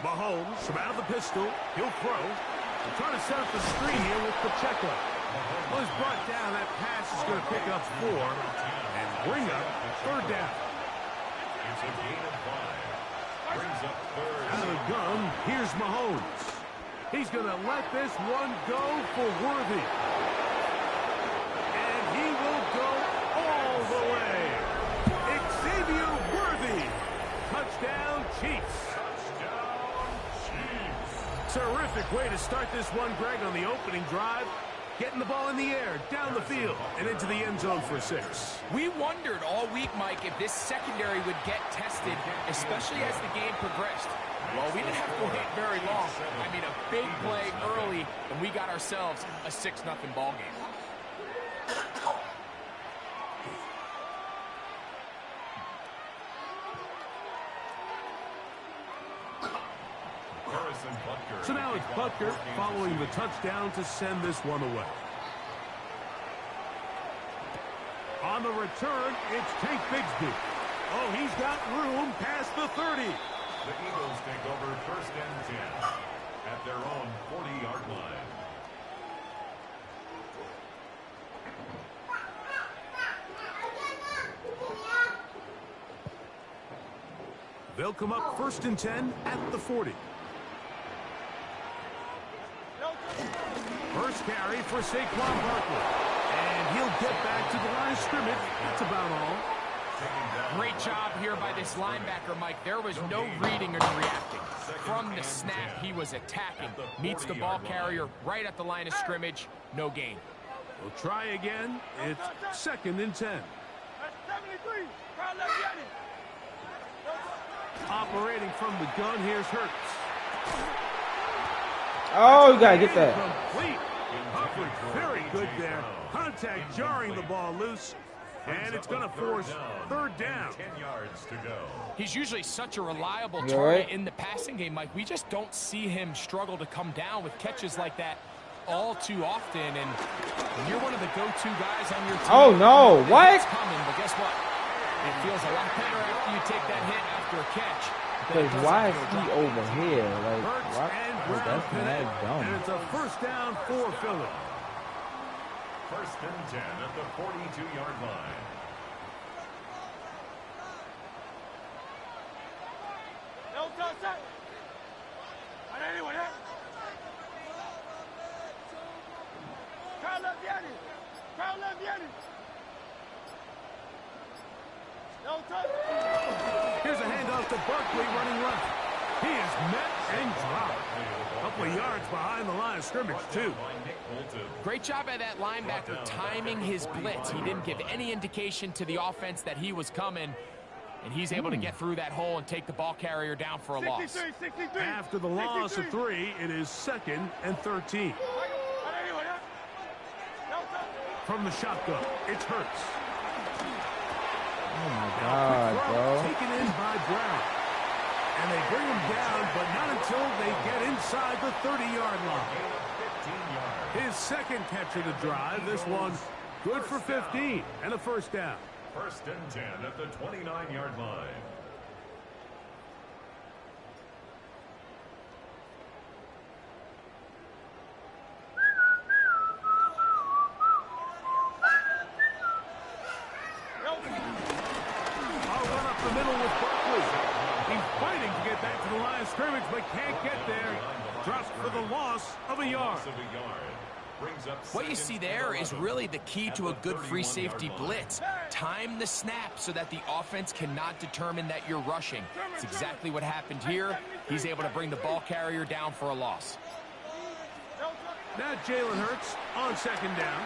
Mahomes from out of the pistol. He'll throw. They're trying to set up the screen here with Pacheco. Well, he's brought down. That pass is going to pick up 4 and bring up 3rd down. It's a gain of 5. Brings up 3rd. Out of the gun, here's Mahomes. He's going to let this one go for Worthy. And he will go all the way. Xavier Worthy. Touchdown, Chiefs. Terrific way to start this one, Greg, on the opening drive. Getting the ball in the air, down the field, and into the end zone for 6. We wondered all week, Mike, if this secondary would get tested, especially as the game progressed. Well, we didn't have to wait very long. I mean, a big play early, and we got ourselves a 6-0 ball game. So now it's Butker following the touchdown to send this one away. On the return, it's Tank Bigsby. Oh, he's got room past the 30. The Eagles take over 1st and 10. at their own 40-yard line. They'll come up 1st and 10 at the 40. First carry for Saquon Barkley. And he'll get back to the line of scrimmage. That's about all. Great job here by this linebacker, Mike. There was no reading or reacting. From the snap, he was attacking. Meets the ball carrier right at the line of scrimmage. No gain. We'll try again. It's 2nd and 10. Operating from the gun, here's Hurts. Oh, you gotta get that. Complete. Coverage very good there. Contact jarring the ball loose. And it's going to force 3rd down. 10 yards to go. He's usually such a reliable You target right? in the passing game, Mike. We just don't see him struggle to come down with catches like that all too often. And when you're one of the go-to guys on your team, Oh, no. What? It's coming, but guess what? It feels a lot better after you take that hit after a catch. Because why is he over here? Like, Hurts what? and Oh, Brown that's connect. mad dumb. And it's a 1st down for Philly. 1st and 10 at the 42-yard line. Here's a handoff to Barkley running left. He is met and dropped. A couple of yards behind the line of scrimmage, too. Great job by that linebacker timing his blitz. He didn't give any indication to the offense that he was coming, and he's able to get through that hole and take the ball carrier down for a loss. After the loss of 3, it is 2nd and 13. From the shotgun, it's Hurts. Oh, my God, bro. Taken in by Brown. And they bring him down, but not until they get inside the 30-yard line. His 2nd catch of the drive. This one good for 15 and a 1st down. 1st and 10 at the 29-yard line. I'll run up the middle with Barkley. He's fighting to get back to the line of scrimmage, but can't get there. Drops for the loss of a yard. What you see there is really the key to a good free safety blitz. Time the snap so that the offense cannot determine that you're rushing. It's exactly what happened here. He's able to bring the ball carrier down for a loss. Now Jalen Hurts on 2nd down.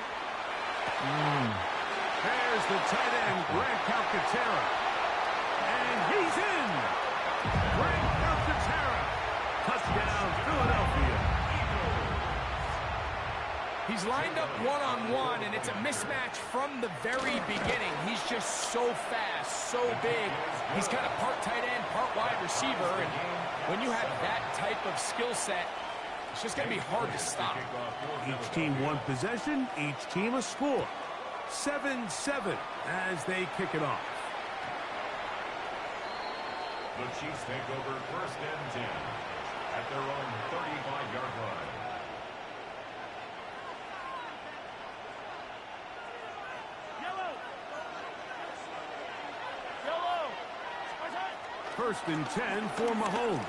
There's the tight end, Grant Calcaterra. And he's in. Grant Calcaterra. Touchdown, Philadelphia. He's lined up one-on-one, and it's a mismatch from the very beginning. He's just so fast, so big. He's kind of part tight end, part wide receiver, and when you have that type of skill set, it's just going to be hard to stop. Each team one possession, each team a score. 7-7 as they kick it off. The Chiefs take over 1st and 10 at their own 35-yard line. First and 10 for Mahomes.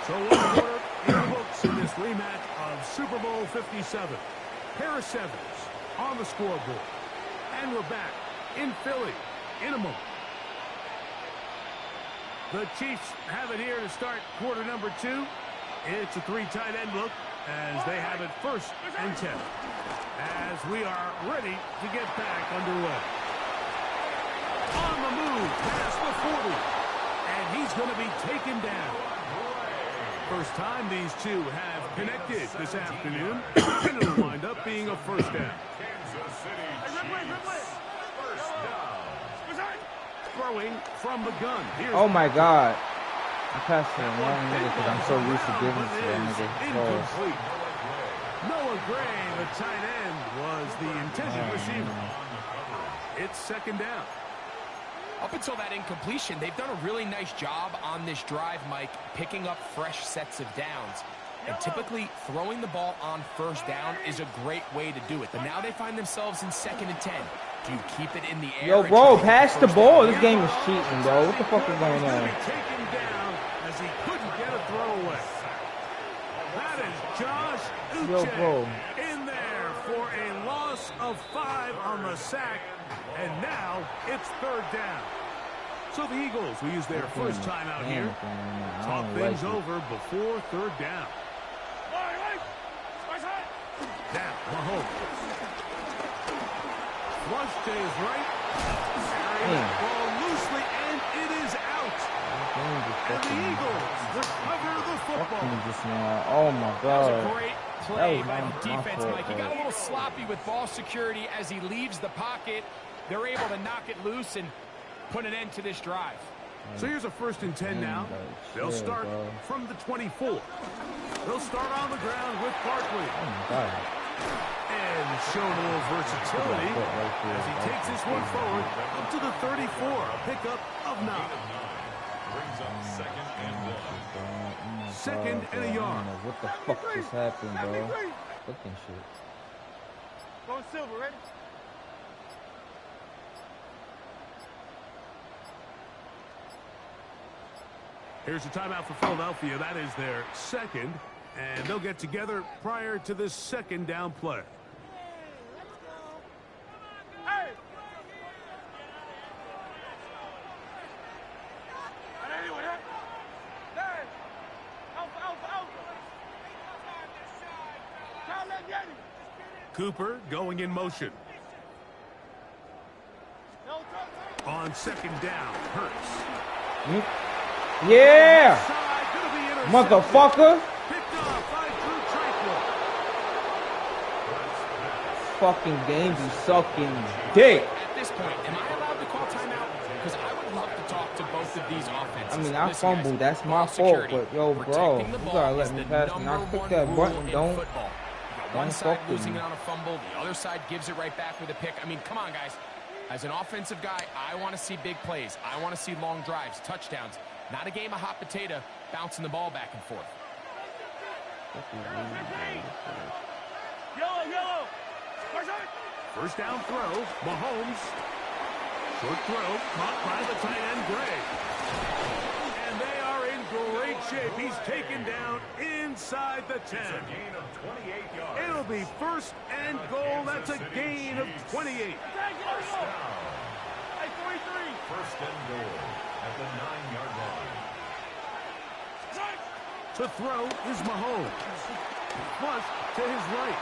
So one quarter in the books in this rematch of Super Bowl 57. Pair of 7s on the scoreboard. And we're back in Philly in a moment. The Chiefs have it here to start quarter number 2. It's a 3 tight end look as they have it 1st and 10. As we are ready to get back underway. On the move past the 40. And he's going to be taken down. First time these two have connected this afternoon. And it'll wind up being a 1st down. Kansas City Chiefs. 1st down. Throwing from the gun. Here's Oh, my God. I passed to the wrong nigga because I'm so used to giving to that nigga. incomplete. Noah Gray, the tight end, was the intended receiver. It's 2nd down. Up until that incompletion, they've done a really nice job on this drive, Mike, picking up fresh sets of downs. And typically, throwing the ball on first down is a great way to do it. But now they find themselves in 2nd and 10. Do you keep it in the air? Yo, bro, pass the ball. This game is cheating, bro. What the fuck is going on? Taken down as he couldn't get a throw away. That is Josh Uche. Yo, bro. In there for a loss of 5 on the sack. And now it's 3rd down. So the Eagles will use their first timeout here. Talk things over before 3rd down. Now, Mahomes. Flush to his right. Carrying the ball loosely, and it is out. And the Eagles recover the football. Oh, my God. That was a great play by the my defense, fault, Mike. He got a little sloppy with ball security as he leaves the pocket. They're able to knock it loose and put an end to this drive. So here's a 1st and 10 now. They'll start from the 24. They'll start on the ground with Barkley. Oh, my God. And showing a little versatility as he takes this one forward up to the 34. A pickup of 9. Brings up 2nd and 1. 2nd and a yard. What the fuck just happened, bro? Fucking shit. Going silver, ready? Here's a timeout for Philadelphia. That is their 2nd. And they'll get together prior to this 2nd down play. Cooper going in motion. On 2nd down, Hurts. Yeah! Motherfucker! Fucking game be sucking dick. At this point, am I allowed to call timeout? Because I would love to talk to both of these offenses. I mean, I Listen, guys, fumbled. That's my fault. security, But, yo, bro, protecting the you ball gotta let is me the pass and I number click that one button. rule in Don't. football. You got one Don't side fuck with losing me. it on a fumble, the other side gives it right back with a pick. I mean, come on, guys. As an offensive guy, I want to see big plays. I want to see long drives, touchdowns. Not a game of hot potato, bouncing the ball back and forth. Yellow. 1st down throw, Mahomes. Short throw, caught by the tight end, Gray. And they are in great shape. He's taken down inside the 10. It's a gain of 28 yards. It'll be 1st and goal. That's a gain of 28. First down. 1st and goal at the 9-yard line. To throw is Mahomes. Plus to his right.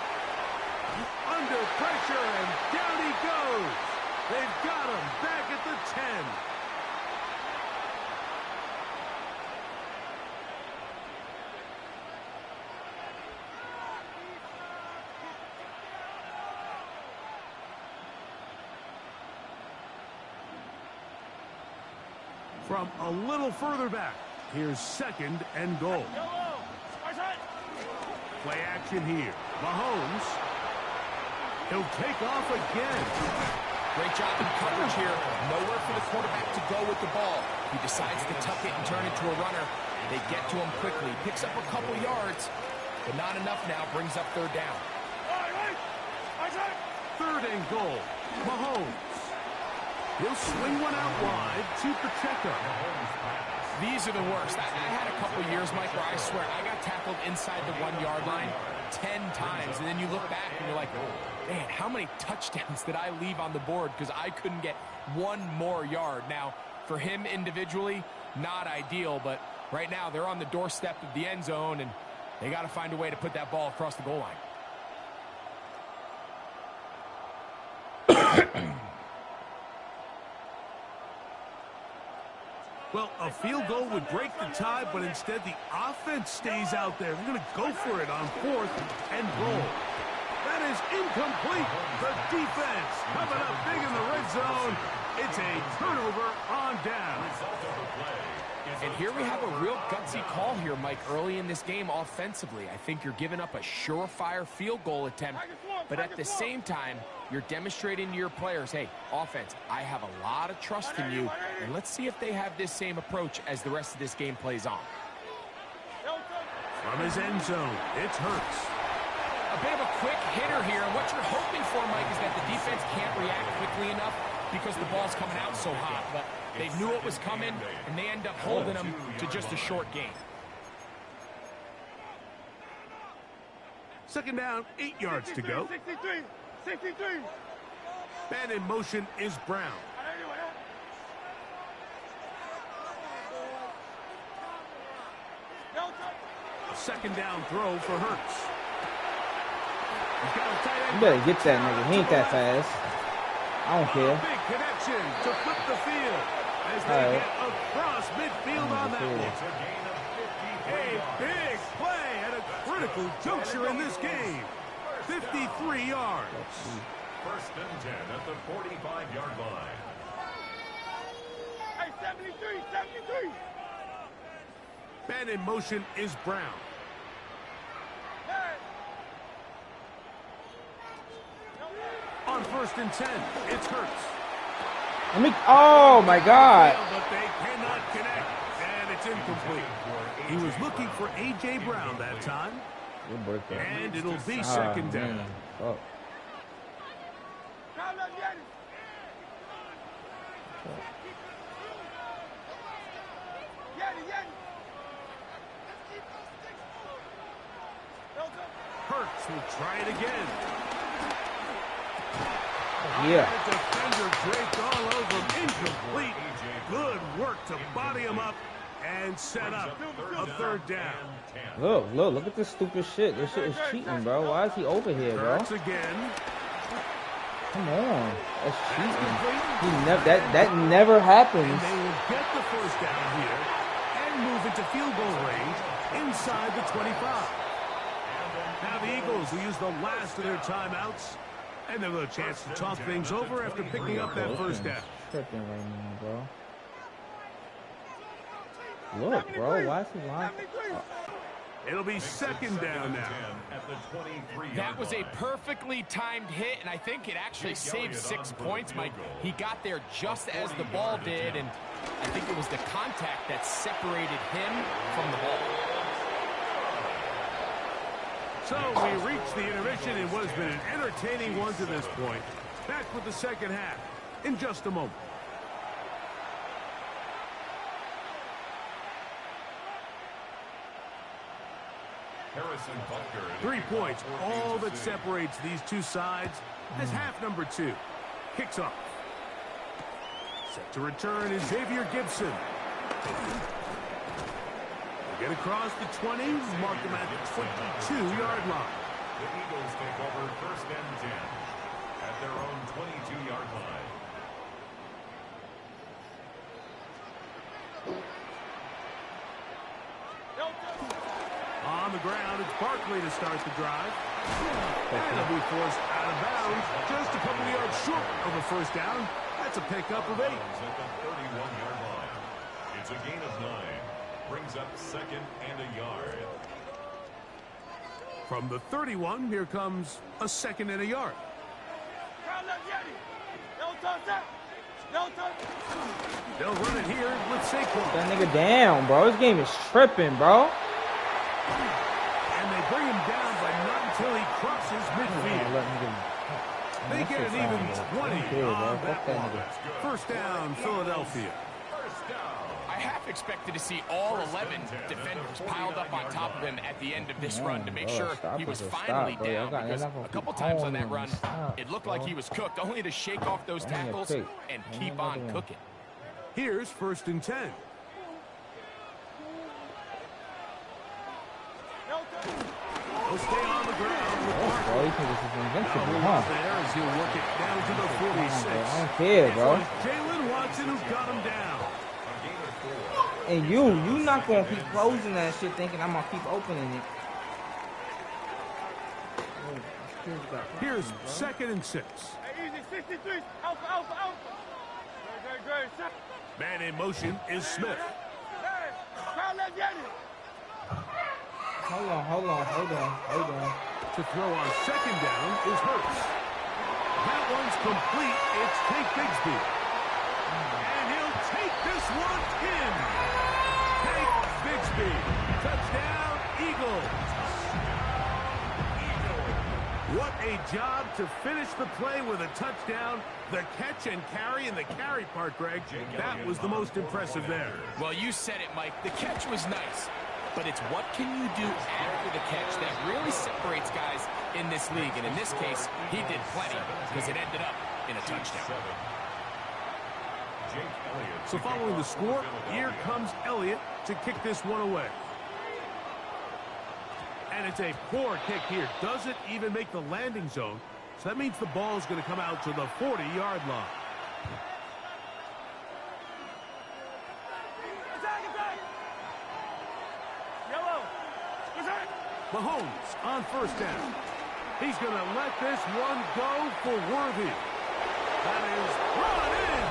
Under pressure, and down he goes. They've got him back at the 10. From a little further back, here's 2nd and goal. Play action here. Mahomes. He'll take off again. Great job in coverage here. Nowhere for the quarterback to go with the ball. He decides to tuck it and turn it to a runner. They get to him quickly. Picks up a couple yards, but not enough now. Brings up 3rd down. 3rd and goal. Mahomes. He'll swing one out wide to Pacheco. These are the worst. I had a couple years, Mike, where I swear I got tackled inside the 1-yard line 10 times, and then you look back and you're like, oh, man, how many touchdowns did I leave on the board because I couldn't get one more yard? Now, for him individually, not ideal, but right now they're on the doorstep of the end zone, and they got to find a way to put that ball across the goal line. Well, a field goal would break the tie, but instead the offense stays out there. They're going to go for it on 4th and goal. That is incomplete. The defense coming up big in the red zone. It's a turnover on down. Result of the play. And here we have a real gutsy call here, Mike, early in this game offensively. I think you're giving up a surefire field goal attempt, but at the same time, you're demonstrating to your players, hey, offense, I have a lot of trust in you, and let's see if they have this same approach as the rest of this game plays on. From his end zone, it's Hurts. A bit of a quick hitter here, and what you're hoping for, Mike, is that the defense can't react quickly enough because the ball's coming out so hot, but they knew it was coming, and they end up holding them to just a short gain. Second down, 8 yards to go. 63. Man in motion is Brown. A second down throw for Hurts. He's got a tight end. You better get that nigga. He ain't that fast. I don't care. Big connection to flip the field as they get across midfield on that one. A big play at a critical juncture in this game. 53 yards. First and 10 at the 45-yard line. Hey, 73. Man in motion is Brown. On first and 10, it's Hurts. Oh my God. But they cannot connect, and it's incomplete. He was looking for A.J. Brown that time, and it'll be second down. Oh. Hurts will try it again. Yeah. The defender draped all over him, incomplete. Good work to body him up and set up a third down. Look at this stupid shit. This shit is cheating, bro. Why is he over here, bro? Hurts again. Come on. That's cheating. That never happens. And they will get the first down here and move into field goal range inside the 25. Now the Eagles will use the last of their timeouts, and they'll have a chance to talk things over after picking up that first down. Tripping right now, bro. Look, bro, why is he lying? It'll be second down now. That was a perfectly timed hit, and I think it actually saved 6 points, Mike. He got there just as the ball did, and I think it was the contact that separated him from the ball. So we reach the intermission in what has been an entertaining one to this point. Back with the second half in just a moment. Harrison Butker. 3 points, all that separates these two sides as half number 2 kicks off. Set to return is Xavier Gibson. Get across the 20, mark them at the 22-yard line. The Eagles take over first and 10 at their own 22-yard line. On the ground, it's Barkley to start the drive. And he'll be forced out of bounds just a couple yards short of a first down. That's a pickup of 8. At the 31-yard line. It's a gain of 9. Brings up second and a yard. From the 31, here comes a second and a yard. They'll run it here with Saquon. That nigga down, bro. This game is tripping, bro. And they bring him down, but not until he crosses midfield. They get an even 20 on that one. First down, Philadelphia. I half expected to see all 11 defenders piled up on top of him at the end of this run to make sure he was finally down, because a couple times on that run, it looked like he was cooked, only to shake off those tackles and keep on cooking. Here's first and 10. He'll stay on the ground with Bro, you think this is invincible, Now, huh? there as he'll work it down to the 46. I don't care, bro. It was Jalen Watson who got him down. And you not gonna keep closing that shit thinking I'm gonna keep opening it. Here's second and 6. Hey, easy, 63. Alpha. Man in motion is Smith. Hey. Carlos viene. Hold on. To throw on second down is Hurts. That one's complete. It's Tank Bigsby. And he'll take this one in. Tank Bigsby. Touchdown, Eagles. What a job to finish the play with a touchdown. The catch and carry, and the carry part, Greg, that was the most impressive there. Well, you said it, Mike. The catch was nice. But it's what can you do after the catch that really separates guys in this league. And in this case, he did plenty because it ended up in a touchdown. So following the score, here comes Elliott to kick this one away. And it's a poor kick here. Doesn't even make the landing zone. So that means the ball is going to come out to the 40-yard line. Mahomes on first down. He's going to let this one go for Worthy. That is brought in.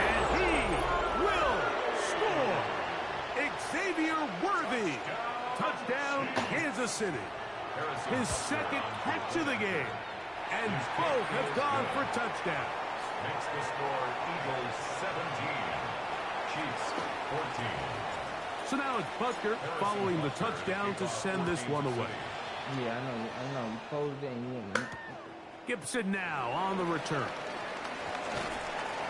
And he will score. Xavier Worthy. Touchdown, Kansas City. His second catch of the game. And both have gone for touchdowns. Makes the score Eagles 17, Chiefs 14. So now it's Butker following the touchdown to send this one away. Yeah, I know. You closed it and you went. Gibson now on the return.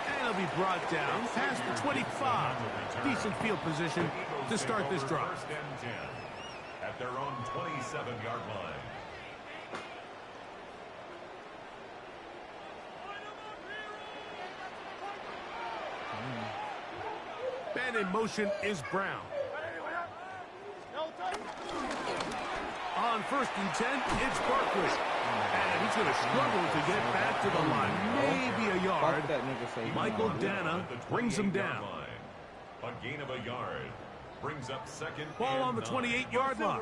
And he'll be brought down past the 25. Decent field position to start this drive. First and 10 at their own 27-yard line. Man in motion is Brown. On first and 10, it's Barkley. And he's going to struggle to get back to the line. Maybe a yard. Michael Dana brings him down. A gain of a yard. Brings up second. Ball on the 28-yard line.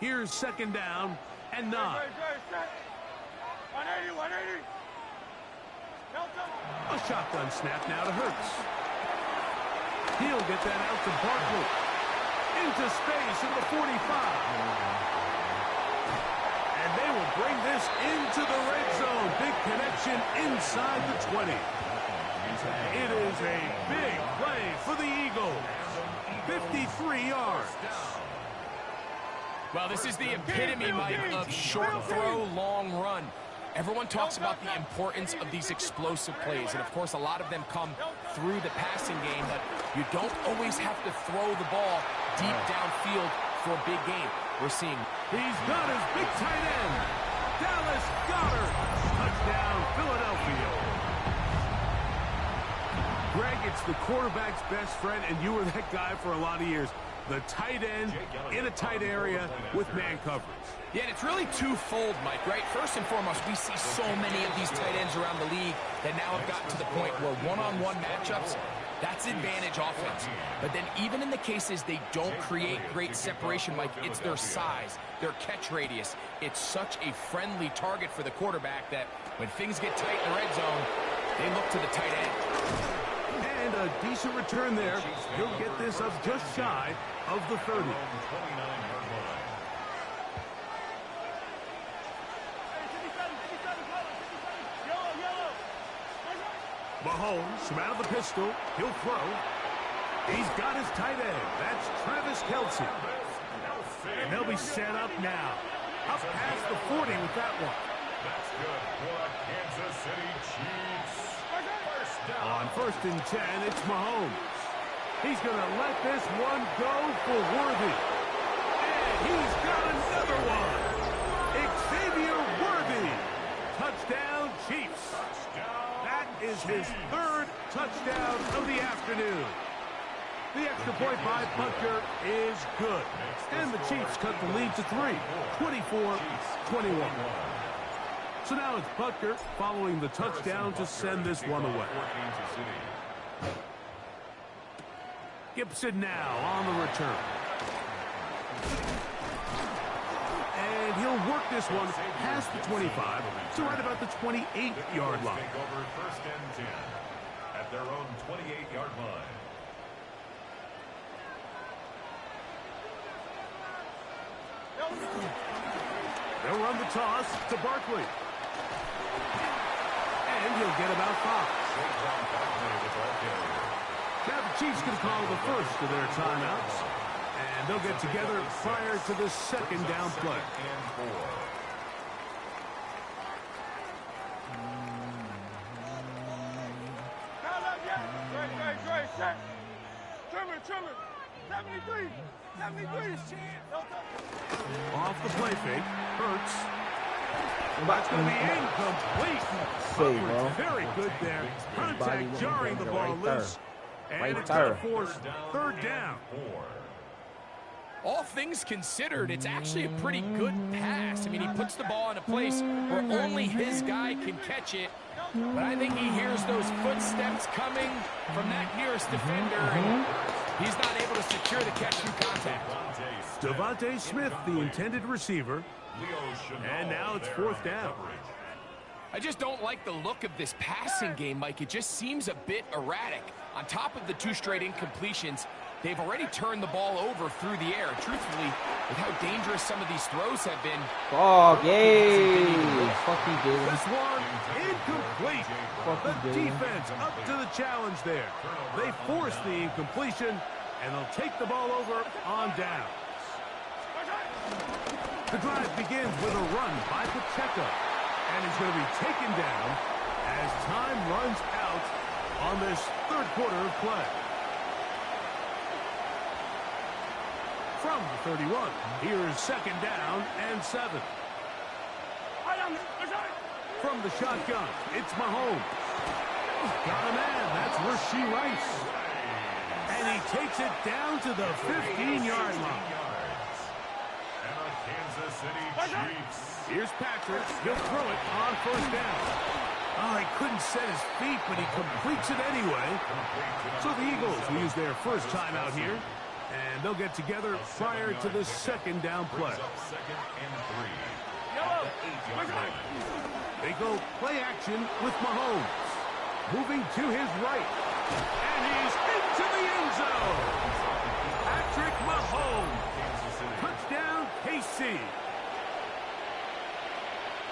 Here's second down and 9. 180, 180. A shotgun snap now to Hurts. He'll get that out to Barkley. Into space in the 45. And they will bring this into the red zone. Big connection inside the 20. It is a big play for the Eagles. 53 yards. Well, this is the epitome, Mike, of short throw, long run. Everyone talks about the importance of these explosive plays, and of course a lot of them come through the passing game, but you don't always have to throw the ball deep downfield for a big game. We're seeing he's got his big tight end, Dallas Goedert. Touchdown, Philadelphia. Greg, it's the quarterback's best friend, and you were that guy for a lot of years. The tight end in a tight area with man coverage. Yeah, and it's really twofold, Mike, right? First and foremost, we see so many of these tight ends around the league that now have gotten to the point where one-on-one matchups, that's advantage offense. But then even in the cases they don't create great separation, Mike, it's their size, their catch radius. It's such a friendly target for the quarterback that when things get tight in the red zone, they look to the tight end. And a decent return there. He'll get this up just shy of the 30. Mahomes from out of the pistol. He'll throw. He's got his tight end. That's Travis Kelce. And they'll be set up now. Up past the 40 with that one. That's good for the Kansas City Chiefs. First down. On first and 10, it's Mahomes. He's going to let this one go for Worthy. And he's got another one. Xavier Worthy. Touchdown, Chiefs. That is his third touchdown of the afternoon. The extra point by Butker is good. And the Chiefs cut the lead to 3, 24-21. So now it's Butker following the touchdown to send this one away. Gibson now on the return. And he'll work this one past the 25 to right about the 28-yard line. Take over first and 10 at their own 28-yard line. They'll run the toss to Barkley. And he'll get about 5. Now the Chiefs can call the first of their timeouts. And they'll get together prior to the second down play. Trimmer. 73. 73. Off the play fake. Hurts. And that's going to be incomplete. Say, bro. Very good there. Contact jarring the ball loose. And it's there. going to force third down. All things considered, it's actually a pretty good pass. I mean, he puts the ball in a place where only his guy can catch it. But I think he hears those footsteps coming from that nearest defender, and he's not able to secure the catch through contact. Devontae Smith, the intended receiver. And now it's fourth down. I just don't like the look of this passing game, Mike. It just seems a bit erratic. On top of the 2 straight incompletions, they've already turned the ball over through the air. Truthfully, with how dangerous some of these throws have been. Oh, yay! Fuck you, Jalen. This one incomplete. The defense up to the challenge there. They force the incompletion, and they'll take the ball over on downs. The drive begins with a run by Pacheco, and he's going to be taken down as time runs out on this third quarter of play. From the 31, here's second down and 7. From the shotgun, it's Mahomes. Got a man, that's Rashee Rice. And he takes it down to the 15-yard line. And the Kansas City Chiefs. Here's Patrick. He'll throw it on first down. Oh, he couldn't set his feet, but he completes it anyway. So the Eagles will use their first timeout here. And they'll get together prior to the second down play. Second and 3. They go play action with Mahomes. Moving to his right. And he's into the end zone. Patrick Mahomes. Touchdown, KC.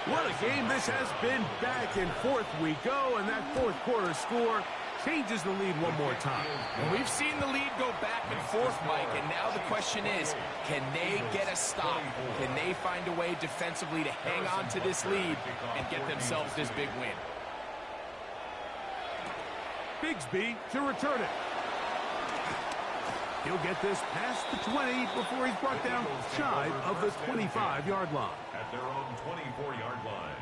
What a game this has been. Back and forth we go, and that fourth quarter score changes the lead one more time. And we've seen the lead go back and forth, Mike, and now the question is, can they get a stop? Can they find a way defensively to hang on to this lead and get themselves this big win? Bigsby to return it. He'll get this past the 20 before he's brought down shy of the 25-yard line. At their own 24-yard line.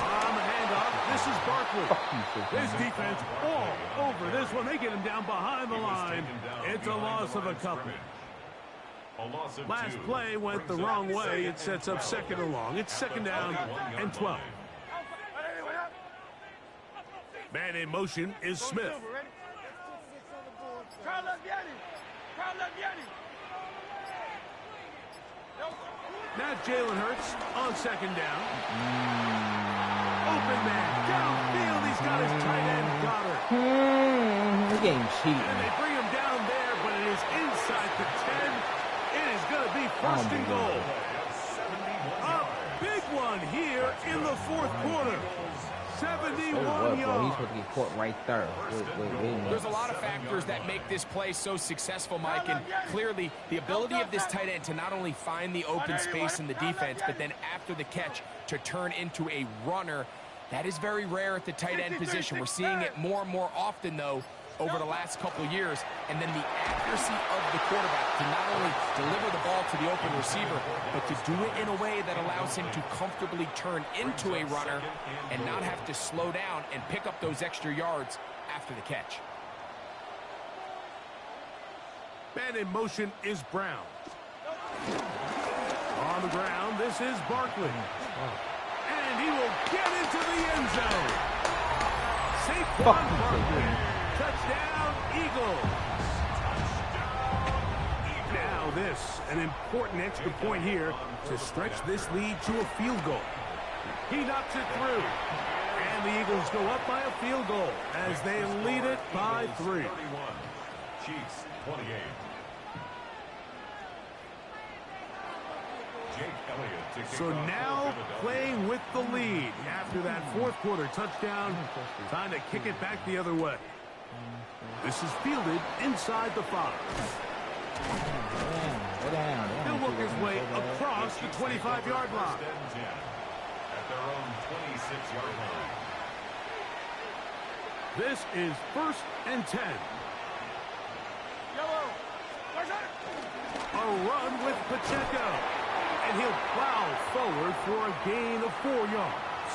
On the handoff, this is Barkley. His defense all over this one. They get him down behind the line. It's a loss of a couple. Last play went the wrong way. It sets up second and long. It's second down and 12. Man in motion is Smith. Now Jalen Hurts on second down. Open man downfield. He's got his tight end Goddard. The game cheating. And they bring him down there, but it is inside the 10. It is going to be first and goal. A big one here in the fourth quarter. 71 yards. He's supposed to get caught right there. Wait. There's a lot of factors that make this play so successful, Mike, and clearly the ability of this tight end to not only find the open space in the defense, but then after the catch to turn into a runner. That is very rare at the tight end position. We're seeing it more and more often, though, over the last couple of years. And then the accuracy of the quarterback to not only deliver the ball to the open receiver, but to do it in a way that allows him to comfortably turn into a runner and not have to slow down and pick up those extra yards after the catch. Man in motion is Brown. On the ground, this is Barkley. And he will get into the end zone. Saquon Barkley. Touchdown, Eagles. Now this, an important extra point here to stretch this lead to a field goal. He knocks it through. And And the Eagles go up by a field goal as they lead it by 3. 31. Chiefs 28. Jake Elliott to kick So off now for playing with the lead after that fourth quarter touchdown. Time to kick it back the other way. This is fielded inside the 5. He'll work his way across the 25-yard line. First and 10 at their own 26-yard line. This is 1st and 10. A run with Pacheco. And he'll plow forward for a gain of 4 yards.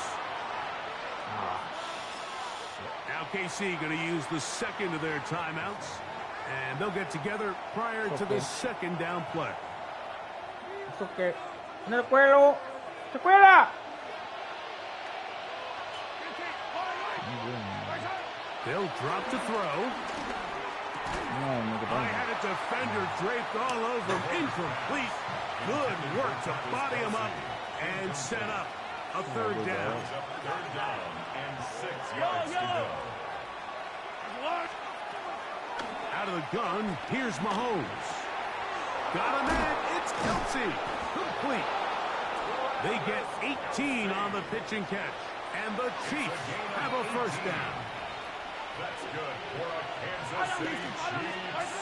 Now KC going to use the second of their timeouts. And they'll get together prior to the second down play. It's okay. No recuerdo. ¡Recuerda! They'll drop to throw. I had a defender draped all over him. Incomplete. Good work to body him up and set up a 3rd down. Third down and 6 yards to go. Out of the gun, here's Mahomes. Got a man, it's Kelsey. Complete. They get 18 on the pitch and catch. And the Chiefs have a 1st down. That's good for a Kansas City Chiefs.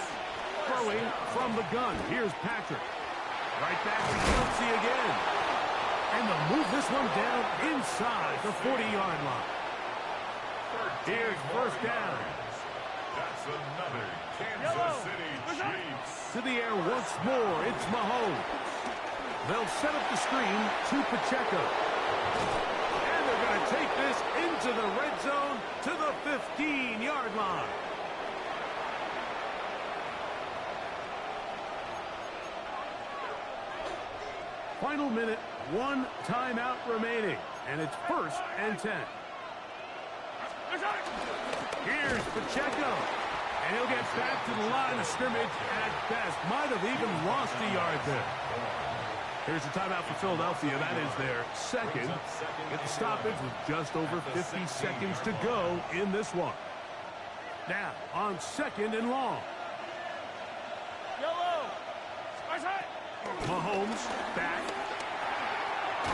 Throwing from the gun, here's Patrick. Right back to Kelsey again. And they'll move this one down inside the 40-yard line. Here's 1st down. That's another Kansas City Chiefs. To the air once more, it's Mahomes. They'll set up the screen to Pacheco. And they're going to take this into the red zone to the 15-yard line. Final minute, 1 timeout remaining. And it's 1st and 10. Here's Pacheco. And he'll get back to the line of scrimmage at best. Might have even lost a yard there. Here's a timeout for Philadelphia. That is their second. Get the stoppage with just over 50 seconds to go in this one. Now, on 2nd and long. Mahomes back.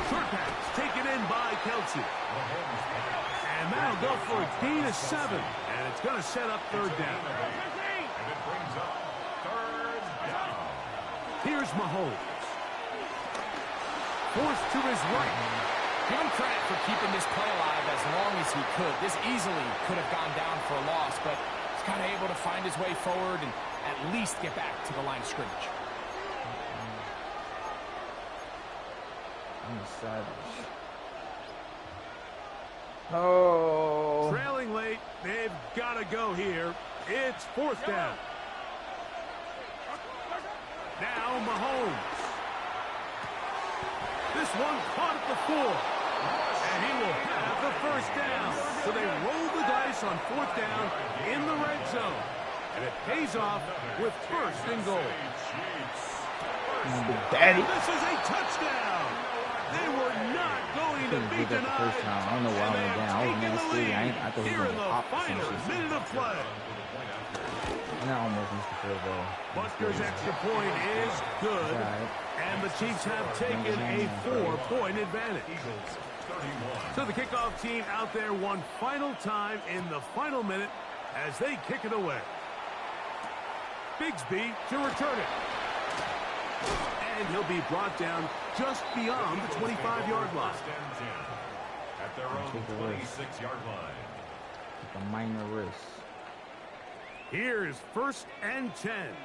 Short pass taken in by Kelsey. And that'll go for a gain of 7. And it's going to set up 3rd down. And it brings up 3rd down. Here's Mahomes. Forced to his right. Give him credit for keeping this play alive as long as he could. This easily could have gone down for a loss, but he's kind of able to find his way forward and at least get back to the line of scrimmage. I'm savage. Oh. Trailing late. They've got to go here. It's 4th down. Now Mahomes. This one caught at the 4. And he will have the 1st down. So they roll the dice on 4th down in the red zone. And it pays off with 1st and goal. Daddy. This is a touchdown. They were not going to be denied. The first time. I don't know why I went down. I was nasty. I thought he was going to pop some Final shit. minute of play. And I almost missed the field goal. Buster's extra point is good. And the Chiefs have taken a 4-point advantage. So the kickoff team out there one final time in the final minute as they kick it away. Bigsby to return it. And he'll be brought down just beyond the 25-yard line. First and 10 at their own 26-yard line. Take a minor risk. Here's 1st and 10.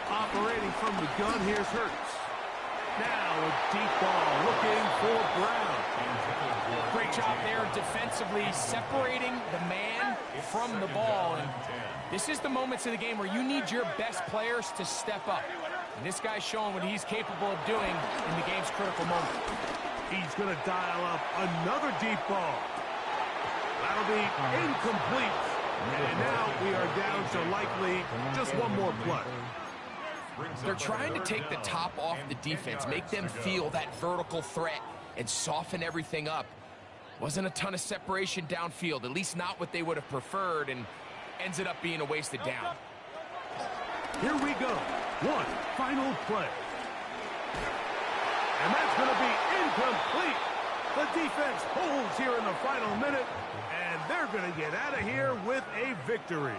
Operating from the gun, here's Hurts. Now a deep ball looking for Brown. Great job there defensively, separating the man from the ball. And this is the moments of the game where you need your best players to step up. And this guy's showing what he's capable of doing in the game's critical moment. He's going to dial up another deep ball. That'll be incomplete. And now we are down to likely just one more play. They're trying to take the top off the defense, make them feel that vertical threat, and soften everything up. Wasn't a ton of separation downfield, at least not what they would have preferred, and ends up being a wasted down. Here we go. One final play. And that's going to be incomplete. The defense holds here in the final minute, and they're going to get out of here with a victory.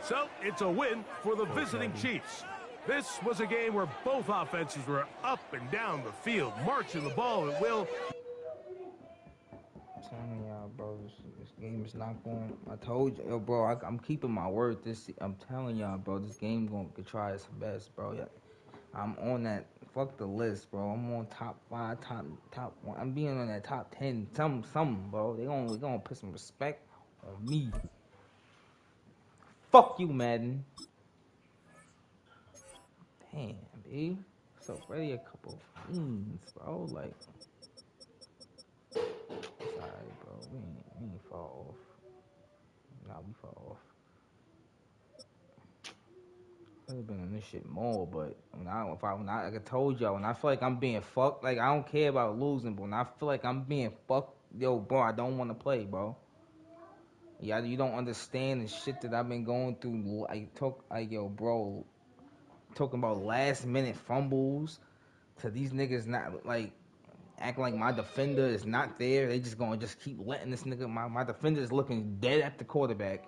So it's a win for the visiting Chiefs. This was a game where both offenses were up and down the field, marching the ball at will. I'm telling y'all, bro, this game is not going. I told you, yo, bro, I'm keeping my word. I'm telling y'all, bro, this game gonna try its best, bro. Yeah, I'm on that. Fuck the list, bro. I'm on top 5, top 1. I'm being on that top 10, something, bro. They gonna put some respect on me. Fuck you, Madden. Damn, B. So ready a couple fiends, bro. Like, it's alright, bro. We ain't fall off. Nah, we fall off. Could have been on this shit more, but when I like I told y'all, when I feel like I'm being fucked, like I don't care about losing, but when I feel like I'm being fucked, yo, bro, I don't want to play, bro. Yeah, you don't understand the shit that I've been going through. Yo, bro, talking about last minute fumbles to these niggas not like acting like my defender is not there. They just gonna just keep letting this nigga. My defender is looking dead at the quarterback.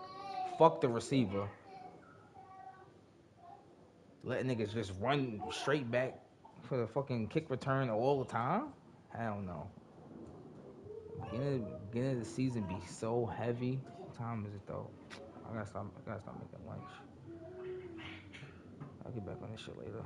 Fuck the receiver. Let niggas just run straight back for the fucking kick return all the time? Hell no. Beginning of the season be so heavy. What time is it though? I gotta stop making lunch. I'll get back on this shit later.